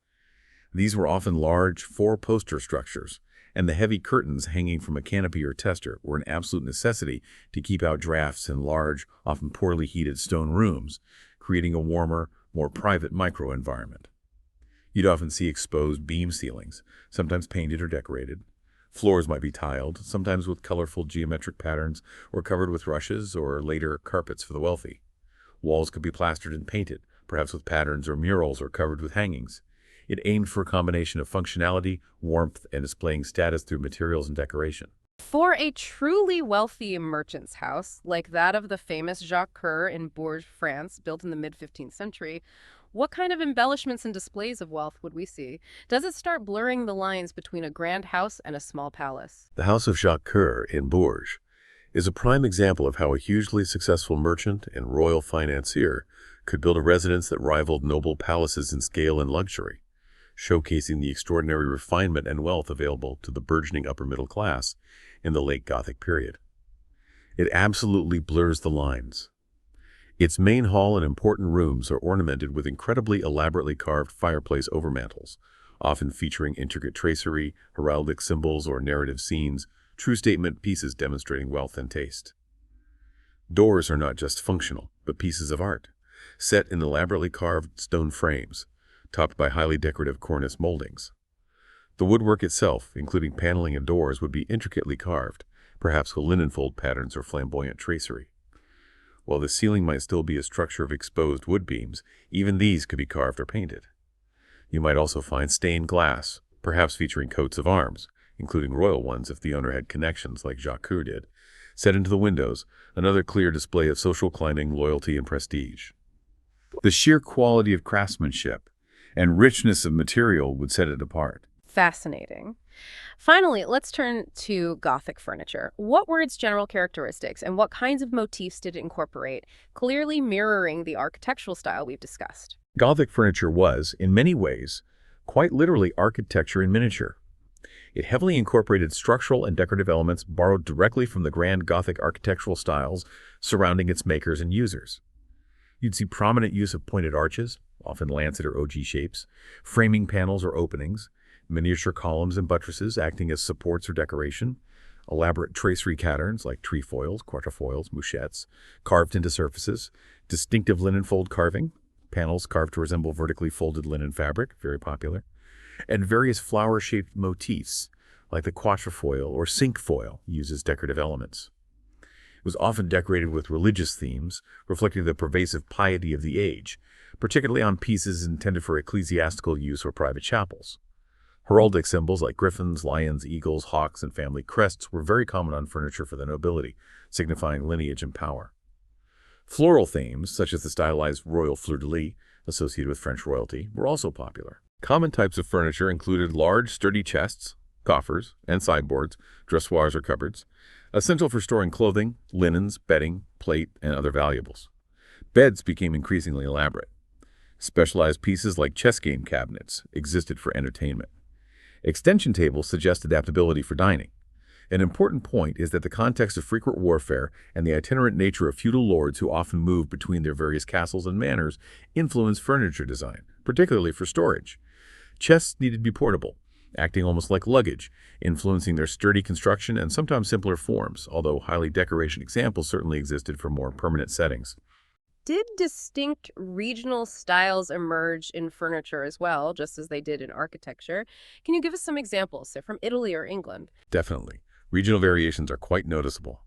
These were often large, four-poster structures, and the heavy curtains hanging from a canopy or tester were an absolute necessity to keep out drafts in large, often poorly heated stone rooms, creating a warmer, more private microenvironment. You'd often see exposed beam ceilings, sometimes painted or decorated. Floors might be tiled, sometimes with colorful geometric patterns, or covered with rushes or later carpets for the wealthy. Walls could be plastered and painted, perhaps with patterns or murals, or covered with hangings. It aimed for a combination of functionality, warmth, and displaying status through materials and decoration. For a truly wealthy merchant's house, like that of the famous Jacques Coeur in Bourges, France, built in the mid-15th century, what kind of embellishments and displays of wealth would we see? Does it start blurring the lines between a grand house and a small palace? The house of Jacques Coeur in Bourges is a prime example of how a hugely successful merchant and royal financier could build a residence that rivaled noble palaces in scale and luxury, showcasing the extraordinary refinement and wealth available to the burgeoning upper middle class in the late Gothic period. It absolutely blurs the lines. Its main hall and important rooms are ornamented with incredibly elaborately carved fireplace overmantels, often featuring intricate tracery, heraldic symbols, or narrative scenes, true statement pieces demonstrating wealth and taste. Doors are not just functional, but pieces of art, set in elaborately carved stone frames, topped by highly decorative cornice moldings. The woodwork itself, including paneling and doors, would be intricately carved, perhaps with linen fold patterns or flamboyant tracery. While the ceiling might still be a structure of exposed wood beams, even these could be carved or painted. You might also find stained glass, perhaps featuring coats of arms, including royal ones if the owner had connections like Jacques Coeur did, set into the windows, another clear display of social climbing, loyalty, and prestige. The sheer quality of craftsmanship and richness of material would set it apart. Fascinating. Finally, let's turn to Gothic furniture. What were its general characteristics and what kinds of motifs did it incorporate, clearly mirroring the architectural style we've discussed? Gothic furniture was, in many ways, quite literally architecture in miniature. It heavily incorporated structural and decorative elements borrowed directly from the grand Gothic architectural styles surrounding its makers and users. You'd see prominent use of pointed arches, often lancet or ogee shapes, framing panels or openings, miniature columns and buttresses acting as supports or decoration, elaborate tracery patterns like trefoils, quatrefoils, mouchettes, carved into surfaces, distinctive linen fold carving, panels carved to resemble vertically folded linen fabric, very popular, and various flower-shaped motifs like the quatrefoil or cinquefoil used as decorative elements. It was often decorated with religious themes, reflecting the pervasive piety of the age, particularly on pieces intended for ecclesiastical use or private chapels. Heraldic symbols like griffins, lions, eagles, hawks, and family crests were very common on furniture for the nobility, signifying lineage and power. Floral themes, such as the stylized royal fleur-de-lis associated with French royalty, were also popular. Common types of furniture included large, sturdy chests, coffers, and sideboards, dressoirs or cupboards, essential for storing clothing, linens, bedding, plate, and other valuables. Beds became increasingly elaborate. Specialized pieces like chess game cabinets existed for entertainment. Extension tables suggest adaptability for dining. An important point is that the context of frequent warfare and the itinerant nature of feudal lords who often moved between their various castles and manors influenced furniture design, particularly for storage. Chests needed to be portable, acting almost like luggage, influencing their sturdy construction and sometimes simpler forms, although highly decoration examples certainly existed for more permanent settings. Did distinct regional styles emerge in furniture as well, just as they did in architecture? Can you give us some examples, say from Italy or England? Definitely. Regional variations are quite noticeable.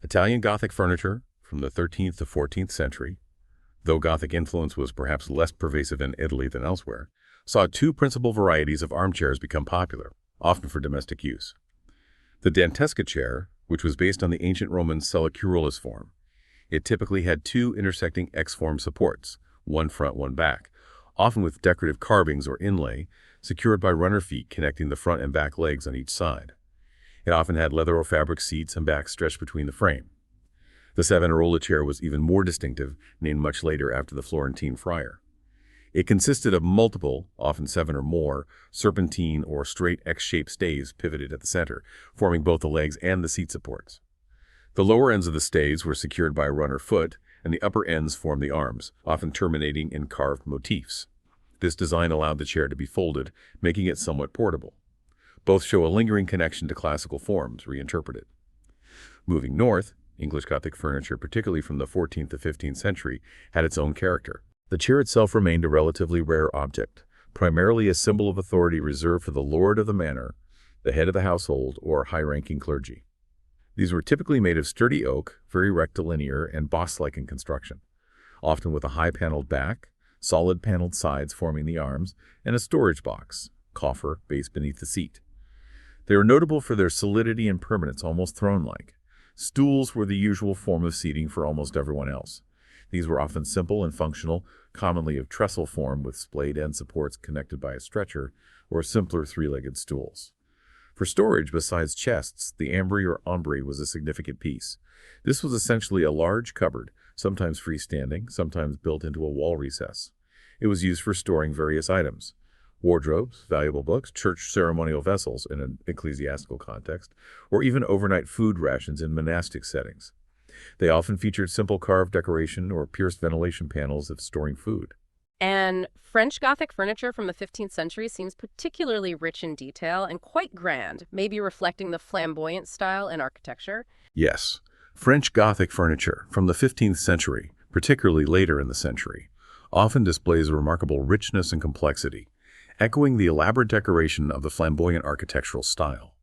Italian Gothic furniture from the 13th to 14th century, though Gothic influence was perhaps less pervasive in Italy than elsewhere, saw two principal varieties of armchairs become popular, often for domestic use. The dantesca chair, which was based on the ancient Roman sellicuralis form. It typically had two intersecting X-form supports, one front, one back, often with decorative carvings or inlay, secured by runner feet connecting the front and back legs on each side. It often had leather or fabric seats and backs stretched between the frame. The Savonarola chair was even more distinctive, named much later after the Florentine friar. It consisted of multiple, often 7 or more, serpentine or straight X-shaped stays pivoted at the center, forming both the legs and the seat supports. The lower ends of the stays were secured by a runner foot, and the upper ends formed the arms, often terminating in carved motifs. This design allowed the chair to be folded, making it somewhat portable. Both show a lingering connection to classical forms, reinterpreted. Moving north, English Gothic furniture, particularly from the 14th to 15th century, had its own character. The chair itself remained a relatively rare object, primarily a symbol of authority reserved for the lord of the manor, the head of the household, or high-ranking clergy. These were typically made of sturdy oak, very rectilinear and boss-like in construction, often with a high-paneled back, solid paneled sides forming the arms, and a storage box, coffer, base beneath the seat. They were notable for their solidity and permanence, almost throne-like. Stools were the usual form of seating for almost everyone else. These were often simple and functional, commonly of trestle form with splayed end supports connected by a stretcher, or simpler three-legged stools. For storage, besides chests, the ambry or aumbry was a significant piece. This was essentially a large cupboard, sometimes freestanding, sometimes built into a wall recess. It was used for storing various items: wardrobes, valuable books, church ceremonial vessels in an ecclesiastical context, or even overnight food rations in monastic settings. They often featured simple carved decoration or pierced ventilation panels of storing food. And French Gothic furniture from the 15th century seems particularly rich in detail and quite grand, maybe reflecting the flamboyant style in architecture. Yes, French Gothic furniture from the 15th century, particularly later in the century, often displays a remarkable richness and complexity, echoing the elaborate decoration of the flamboyant architectural style.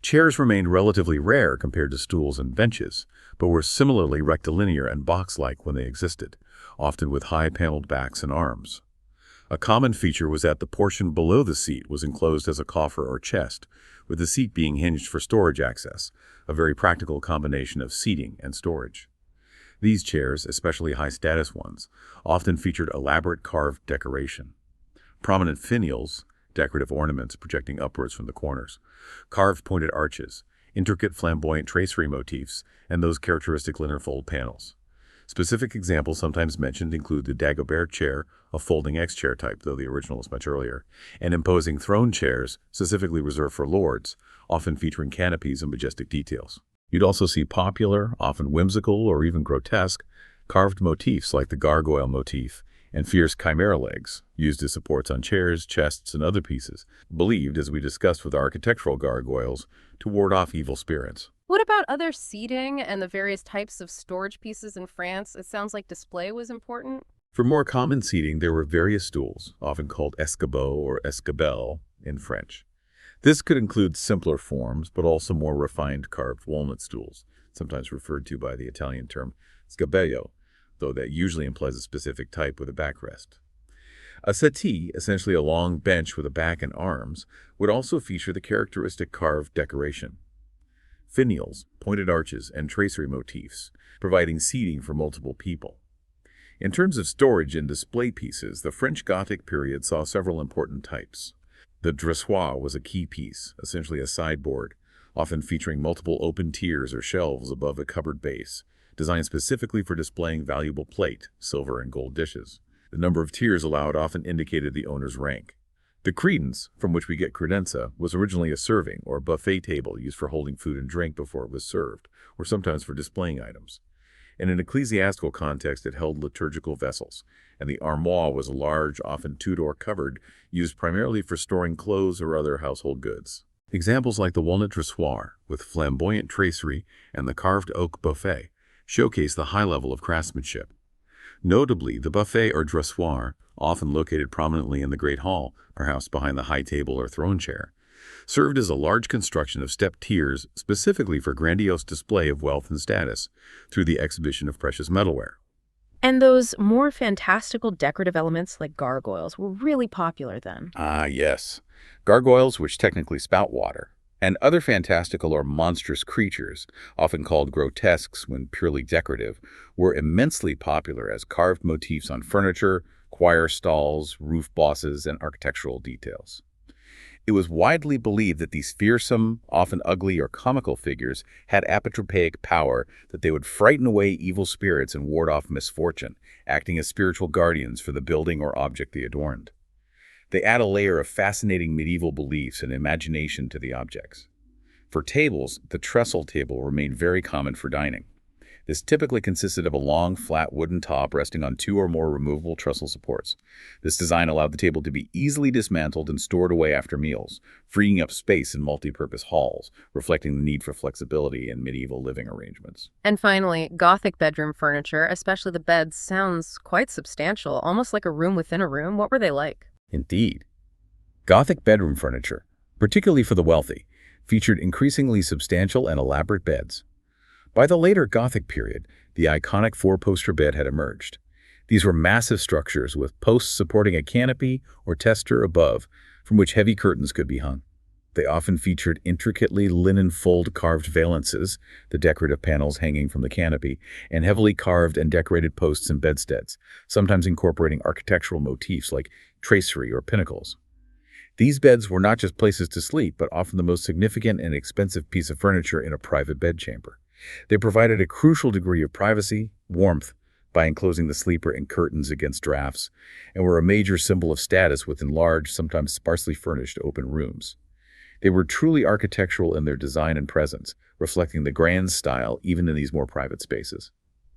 Chairs remained relatively rare compared to stools and benches, but were similarly rectilinear and box-like when they existed, often with high-paneled backs and arms. A common feature was that the portion below the seat was enclosed as a coffer or chest, with the seat being hinged for storage access, a very practical combination of seating and storage. These chairs, especially high-status ones, often featured elaborate carved decoration. Prominent finials, decorative ornaments projecting upwards from the corners, carved pointed arches, intricate flamboyant tracery motifs, and those characteristic linenfold panels. Specific examples sometimes mentioned include the Dagobert chair, a folding X-chair type, though the original is much earlier, and imposing throne chairs, specifically reserved for lords, often featuring canopies and majestic details. You'd also see popular, often whimsical or even grotesque, carved motifs like the gargoyle motif and fierce chimera legs, used as supports on chairs, chests, and other pieces, believed, as we discussed with architectural gargoyles, to ward off evil spirits. What about other seating and the various types of storage pieces in France? It sounds like display was important. For more common seating, there were various stools, often called escabeau or escabelle in French. This could include simpler forms, but also more refined carved walnut stools, sometimes referred to by the Italian term sgabello, though that usually implies a specific type with a backrest. A settee, essentially a long bench with a back and arms, would also feature the characteristic carved decoration. Finials, pointed arches, and tracery motifs, providing seating for multiple people. In terms of storage and display pieces, the French Gothic period saw several important types. The dressoir was a key piece, essentially a sideboard, often featuring multiple open tiers or shelves above a cupboard base, designed specifically for displaying valuable plate, silver, and gold dishes. The number of tiers allowed often indicated the owner's rank. The credence, from which we get credenza, was originally a serving or buffet table used for holding food and drink before it was served, or sometimes for displaying items. In an ecclesiastical context, it held liturgical vessels, and the armoire was a large, often two-door cupboard, used primarily for storing clothes or other household goods. Examples like the walnut dressoir, with flamboyant tracery, and the carved oak buffet, showcase the high level of craftsmanship. Notably, the buffet or dressoir, often located prominently in the Great Hall, perhaps behind the high table or throne chair, served as a large construction of stepped tiers specifically for grandiose display of wealth and status through the exhibition of precious metalware. And those more fantastical decorative elements like gargoyles were really popular then. Ah, yes. Gargoyles, which technically spout water, and other fantastical or monstrous creatures, often called grotesques when purely decorative, were immensely popular as carved motifs on furniture, choir stalls, roof bosses, and architectural details. It was widely believed that these fearsome, often ugly or comical figures had apotropaic power, that they would frighten away evil spirits and ward off misfortune, acting as spiritual guardians for the building or object they adorned. They add a layer of fascinating medieval beliefs and imagination to the objects. For tables, the trestle table remained very common for dining. This typically consisted of a long, flat wooden top resting on two or more removable trestle supports. This design allowed the table to be easily dismantled and stored away after meals, freeing up space in multi-purpose halls, reflecting the need for flexibility in medieval living arrangements. And finally, Gothic bedroom furniture, especially the beds, sounds quite substantial, almost like a room within a room. What were they like? Indeed. Gothic bedroom furniture, particularly for the wealthy, featured increasingly substantial and elaborate beds. By the later Gothic period, the iconic four-poster bed had emerged. These were massive structures with posts supporting a canopy or tester above, from which heavy curtains could be hung. They often featured intricately linen-fold carved valances, the decorative panels hanging from the canopy, and heavily carved and decorated posts and bedsteads, sometimes incorporating architectural motifs like tracery or pinnacles. These beds were not just places to sleep, but often the most significant and expensive piece of furniture in a private bedchamber. They provided a crucial degree of privacy, warmth, by enclosing the sleeper in curtains against drafts, and were a major symbol of status within large, sometimes sparsely furnished open rooms. They were truly architectural in their design and presence, reflecting the grand style even in these more private spaces.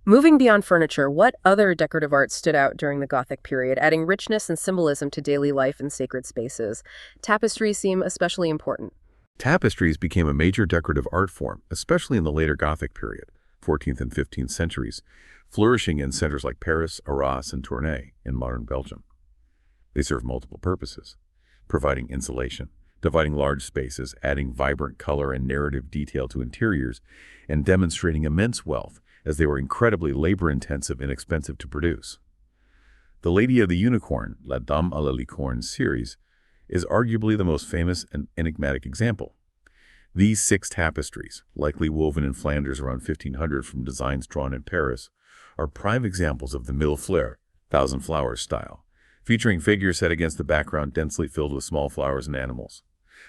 Moving beyond furniture, what other decorative art stood out during the Gothic period, adding richness and symbolism to daily life and sacred spaces? Tapestries seem especially important. Tapestries became a major decorative art form, especially in the later Gothic period, 14th and 15th centuries, flourishing in centers like Paris, Arras, and Tournai in modern Belgium. They served multiple purposes, providing insulation, dividing large spaces, adding vibrant color and narrative detail to interiors, and demonstrating immense wealth, as they were incredibly labor-intensive and expensive to produce. The Lady of the Unicorn, La Dame à la Licorne series, is arguably the most famous and enigmatic example. These 6 tapestries, likely woven in Flanders around 1500 from designs drawn in Paris, are prime examples of the mille fleurs, thousand flowers style, featuring figures set against the background densely filled with small flowers and animals.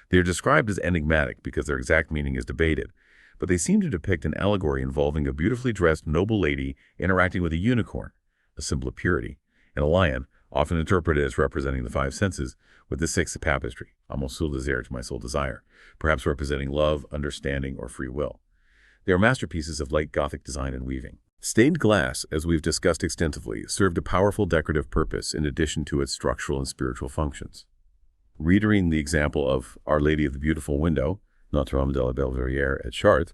They are described as enigmatic because their exact meaning is debated, but they seem to depict an allegory involving a beautifully dressed noble lady interacting with a unicorn, a symbol of purity, and a lion, often interpreted as representing the five senses, with the sixth tapestry, a mon soul désir, to my soul desire, perhaps representing love, understanding, or free will. They are masterpieces of late Gothic design and weaving. Stained glass, as we've discussed extensively, served a powerful decorative purpose in addition to its structural and spiritual functions. Reiterating the example of Our Lady of the Beautiful Window, Notre-Dame de la Belvedere at Chartres,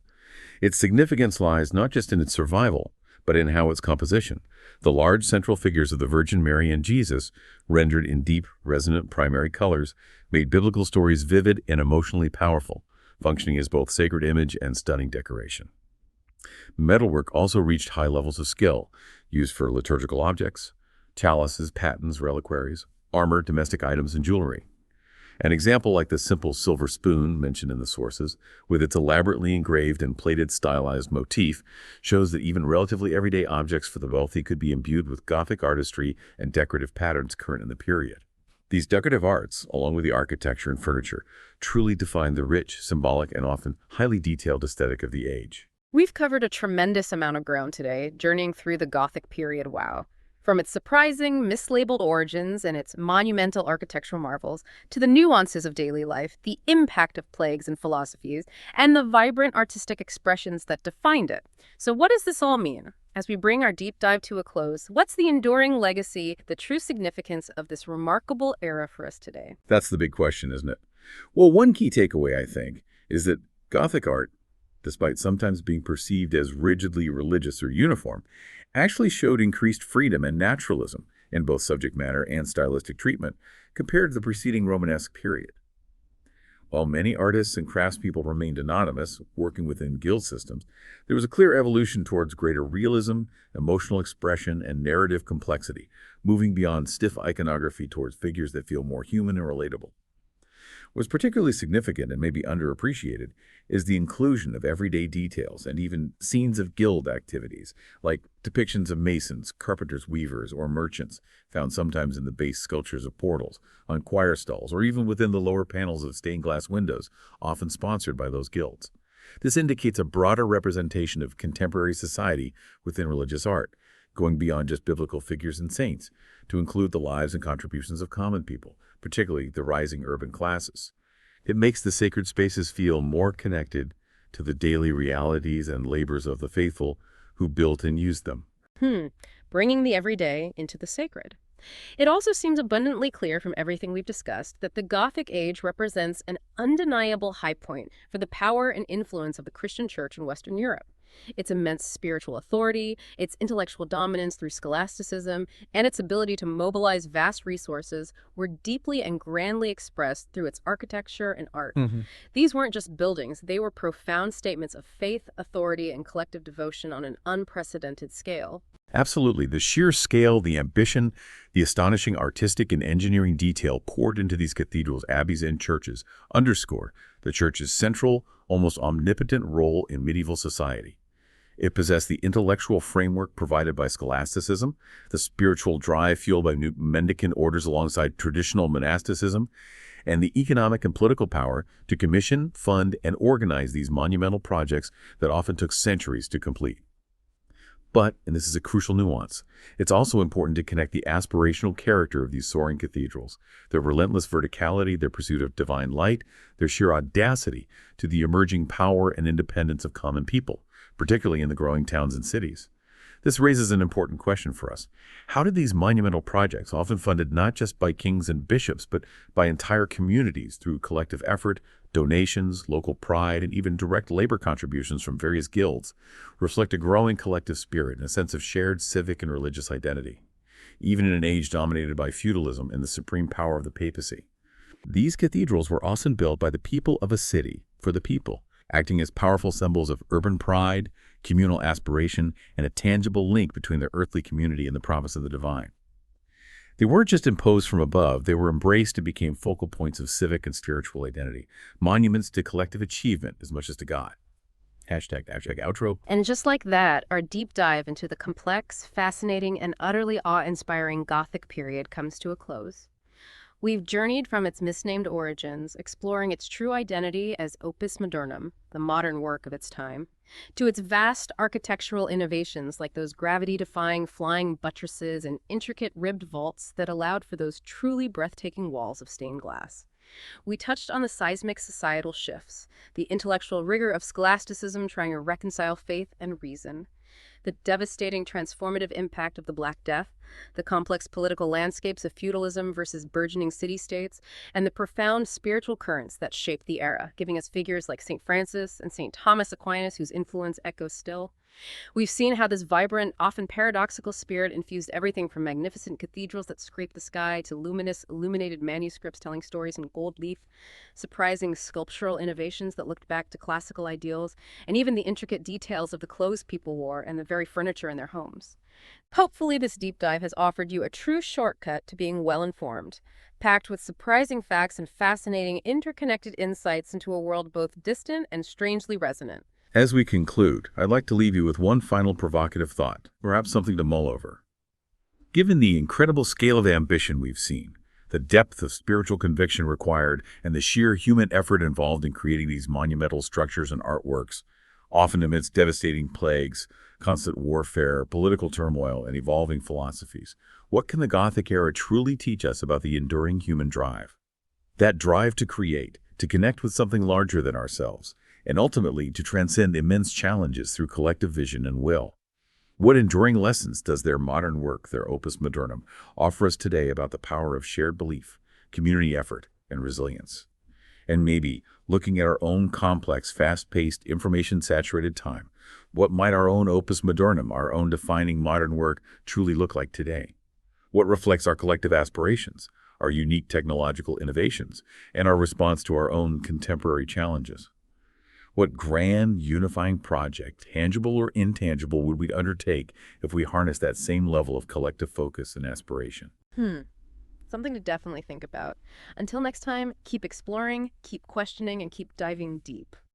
its significance lies not just in its survival, but in how its composition, the large central figures of the Virgin Mary and Jesus, rendered in deep, resonant primary colors, made biblical stories vivid and emotionally powerful, functioning as both sacred image and stunning decoration. Metalwork also reached high levels of skill, used for liturgical objects, chalices, patens, reliquaries, armor, domestic items, and jewelry. An example like the simple silver spoon mentioned in the sources, with its elaborately engraved and plated stylized motif, shows that even relatively everyday objects for the wealthy could be imbued with Gothic artistry and decorative patterns current in the period. These decorative arts, along with the architecture and furniture, truly define the rich, symbolic, and often highly detailed aesthetic of the age. We've covered a tremendous amount of ground today, journeying through the Gothic period. Wow. From its surprising, mislabeled origins and its monumental architectural marvels, to the nuances of daily life, the impact of plagues and philosophies, and the vibrant artistic expressions that defined it. So what does this all mean? As we bring our deep dive to a close, what's the enduring legacy, the true significance of this remarkable era for us today? That's the big question, isn't it? Well, one key takeaway, I think, is that Gothic art, despite sometimes being perceived as rigidly religious or uniform, actually showed increased freedom and naturalism in both subject matter and stylistic treatment compared to the preceding Romanesque period. While many artists and craftspeople remained anonymous, working within guild systems, there was a clear evolution towards greater realism, emotional expression, and narrative complexity, moving beyond stiff iconography towards figures that feel more human and relatable. What's particularly significant and maybe underappreciated is the inclusion of everyday details and even scenes of guild activities, like depictions of masons, carpenters, weavers, or merchants, found sometimes in the base sculptures of portals, on choir stalls, or even within the lower panels of stained glass windows, often sponsored by those guilds. This indicates a broader representation of contemporary society within religious art, going beyond just biblical figures and saints, to include the lives and contributions of common people, particularly the rising urban classes. It makes the sacred spaces feel more connected to the daily realities and labors of the faithful who built and used them. Bringing the everyday into the sacred. It also seems abundantly clear from everything we've discussed that the Gothic age represents an undeniable high point for the power and influence of the Christian Church in Western Europe. Its immense spiritual authority, its intellectual dominance through scholasticism, and its ability to mobilize vast resources were deeply and grandly expressed through its architecture and art. These weren't just buildings, they were profound statements of faith, authority, and collective devotion on an unprecedented scale. Absolutely. The sheer scale, the ambition, the astonishing artistic and engineering detail poured into these cathedrals, abbeys, and churches underscore the Church's central, almost omnipotent role in medieval society. It possessed the intellectual framework provided by scholasticism, the spiritual drive fueled by new mendicant orders alongside traditional monasticism, and the economic and political power to commission, fund, and organize these monumental projects that often took centuries to complete. But, and this is a crucial nuance, it's also important to connect the aspirational character of these soaring cathedrals, their relentless verticality, their pursuit of divine light, their sheer audacity, to the emerging power and independence of common people, particularly in the growing towns and cities. This raises an important question for us. How did these monumental projects, often funded not just by kings and bishops, but by entire communities through collective effort, donations, local pride, and even direct labor contributions from various guilds, reflect a growing collective spirit and a sense of shared civic and religious identity, even in an age dominated by feudalism and the supreme power of the papacy? These cathedrals were often built by the people of a city for the people, acting as powerful symbols of urban pride, communal aspiration, and a tangible link between their earthly community and the province of the divine. They weren't just imposed from above, they were embraced and became focal points of civic and spiritual identity, monuments to collective achievement as much as to God. Hashtag outro. And just like that, our deep dive into the complex, fascinating, and utterly awe-inspiring Gothic period comes to a close. We've journeyed from its misnamed origins, exploring its true identity as Opus Modernum, the modern work of its time, to its vast architectural innovations like those gravity-defying flying buttresses and intricate ribbed vaults that allowed for those truly breathtaking walls of stained glass. We touched on the seismic societal shifts, the intellectual rigor of scholasticism trying to reconcile faith and reason, the devastating transformative impact of the Black Death, the complex political landscapes of feudalism versus burgeoning city-states, and the profound spiritual currents that shaped the era, giving us figures like St. Francis and St. Thomas Aquinas whose influence echoes still. We've seen how this vibrant, often paradoxical spirit infused everything from magnificent cathedrals that scrape the sky to luminous, illuminated manuscripts telling stories in gold leaf, surprising sculptural innovations that looked back to classical ideals, and even the intricate details of the clothes people wore and the very furniture in their homes. Hopefully, this deep dive has offered you a true shortcut to being well-informed, packed with surprising facts and fascinating interconnected insights into a world both distant and strangely resonant. As we conclude, I'd like to leave you with one final provocative thought, perhaps something to mull over. Given the incredible scale of ambition we've seen, the depth of spiritual conviction required, and the sheer human effort involved in creating these monumental structures and artworks, often amidst devastating plagues, constant warfare, political turmoil, and evolving philosophies, what can the Gothic era truly teach us about the enduring human drive? That drive to create, to connect with something larger than ourselves, and ultimately to transcend immense challenges through collective vision and will. What enduring lessons does their modern work, their Opus Modernum, offer us today about the power of shared belief, community effort, and resilience? And maybe, looking at our own complex, fast-paced, information-saturated time, what might our own Opus Modernum, our own defining modern work, truly look like today? What reflects our collective aspirations, our unique technological innovations, and our response to our own contemporary challenges? What grand, unifying project, tangible or intangible, would we undertake if we harnessed that same level of collective focus and aspiration? Something to definitely think about. Until next time, keep exploring, keep questioning, and keep diving deep.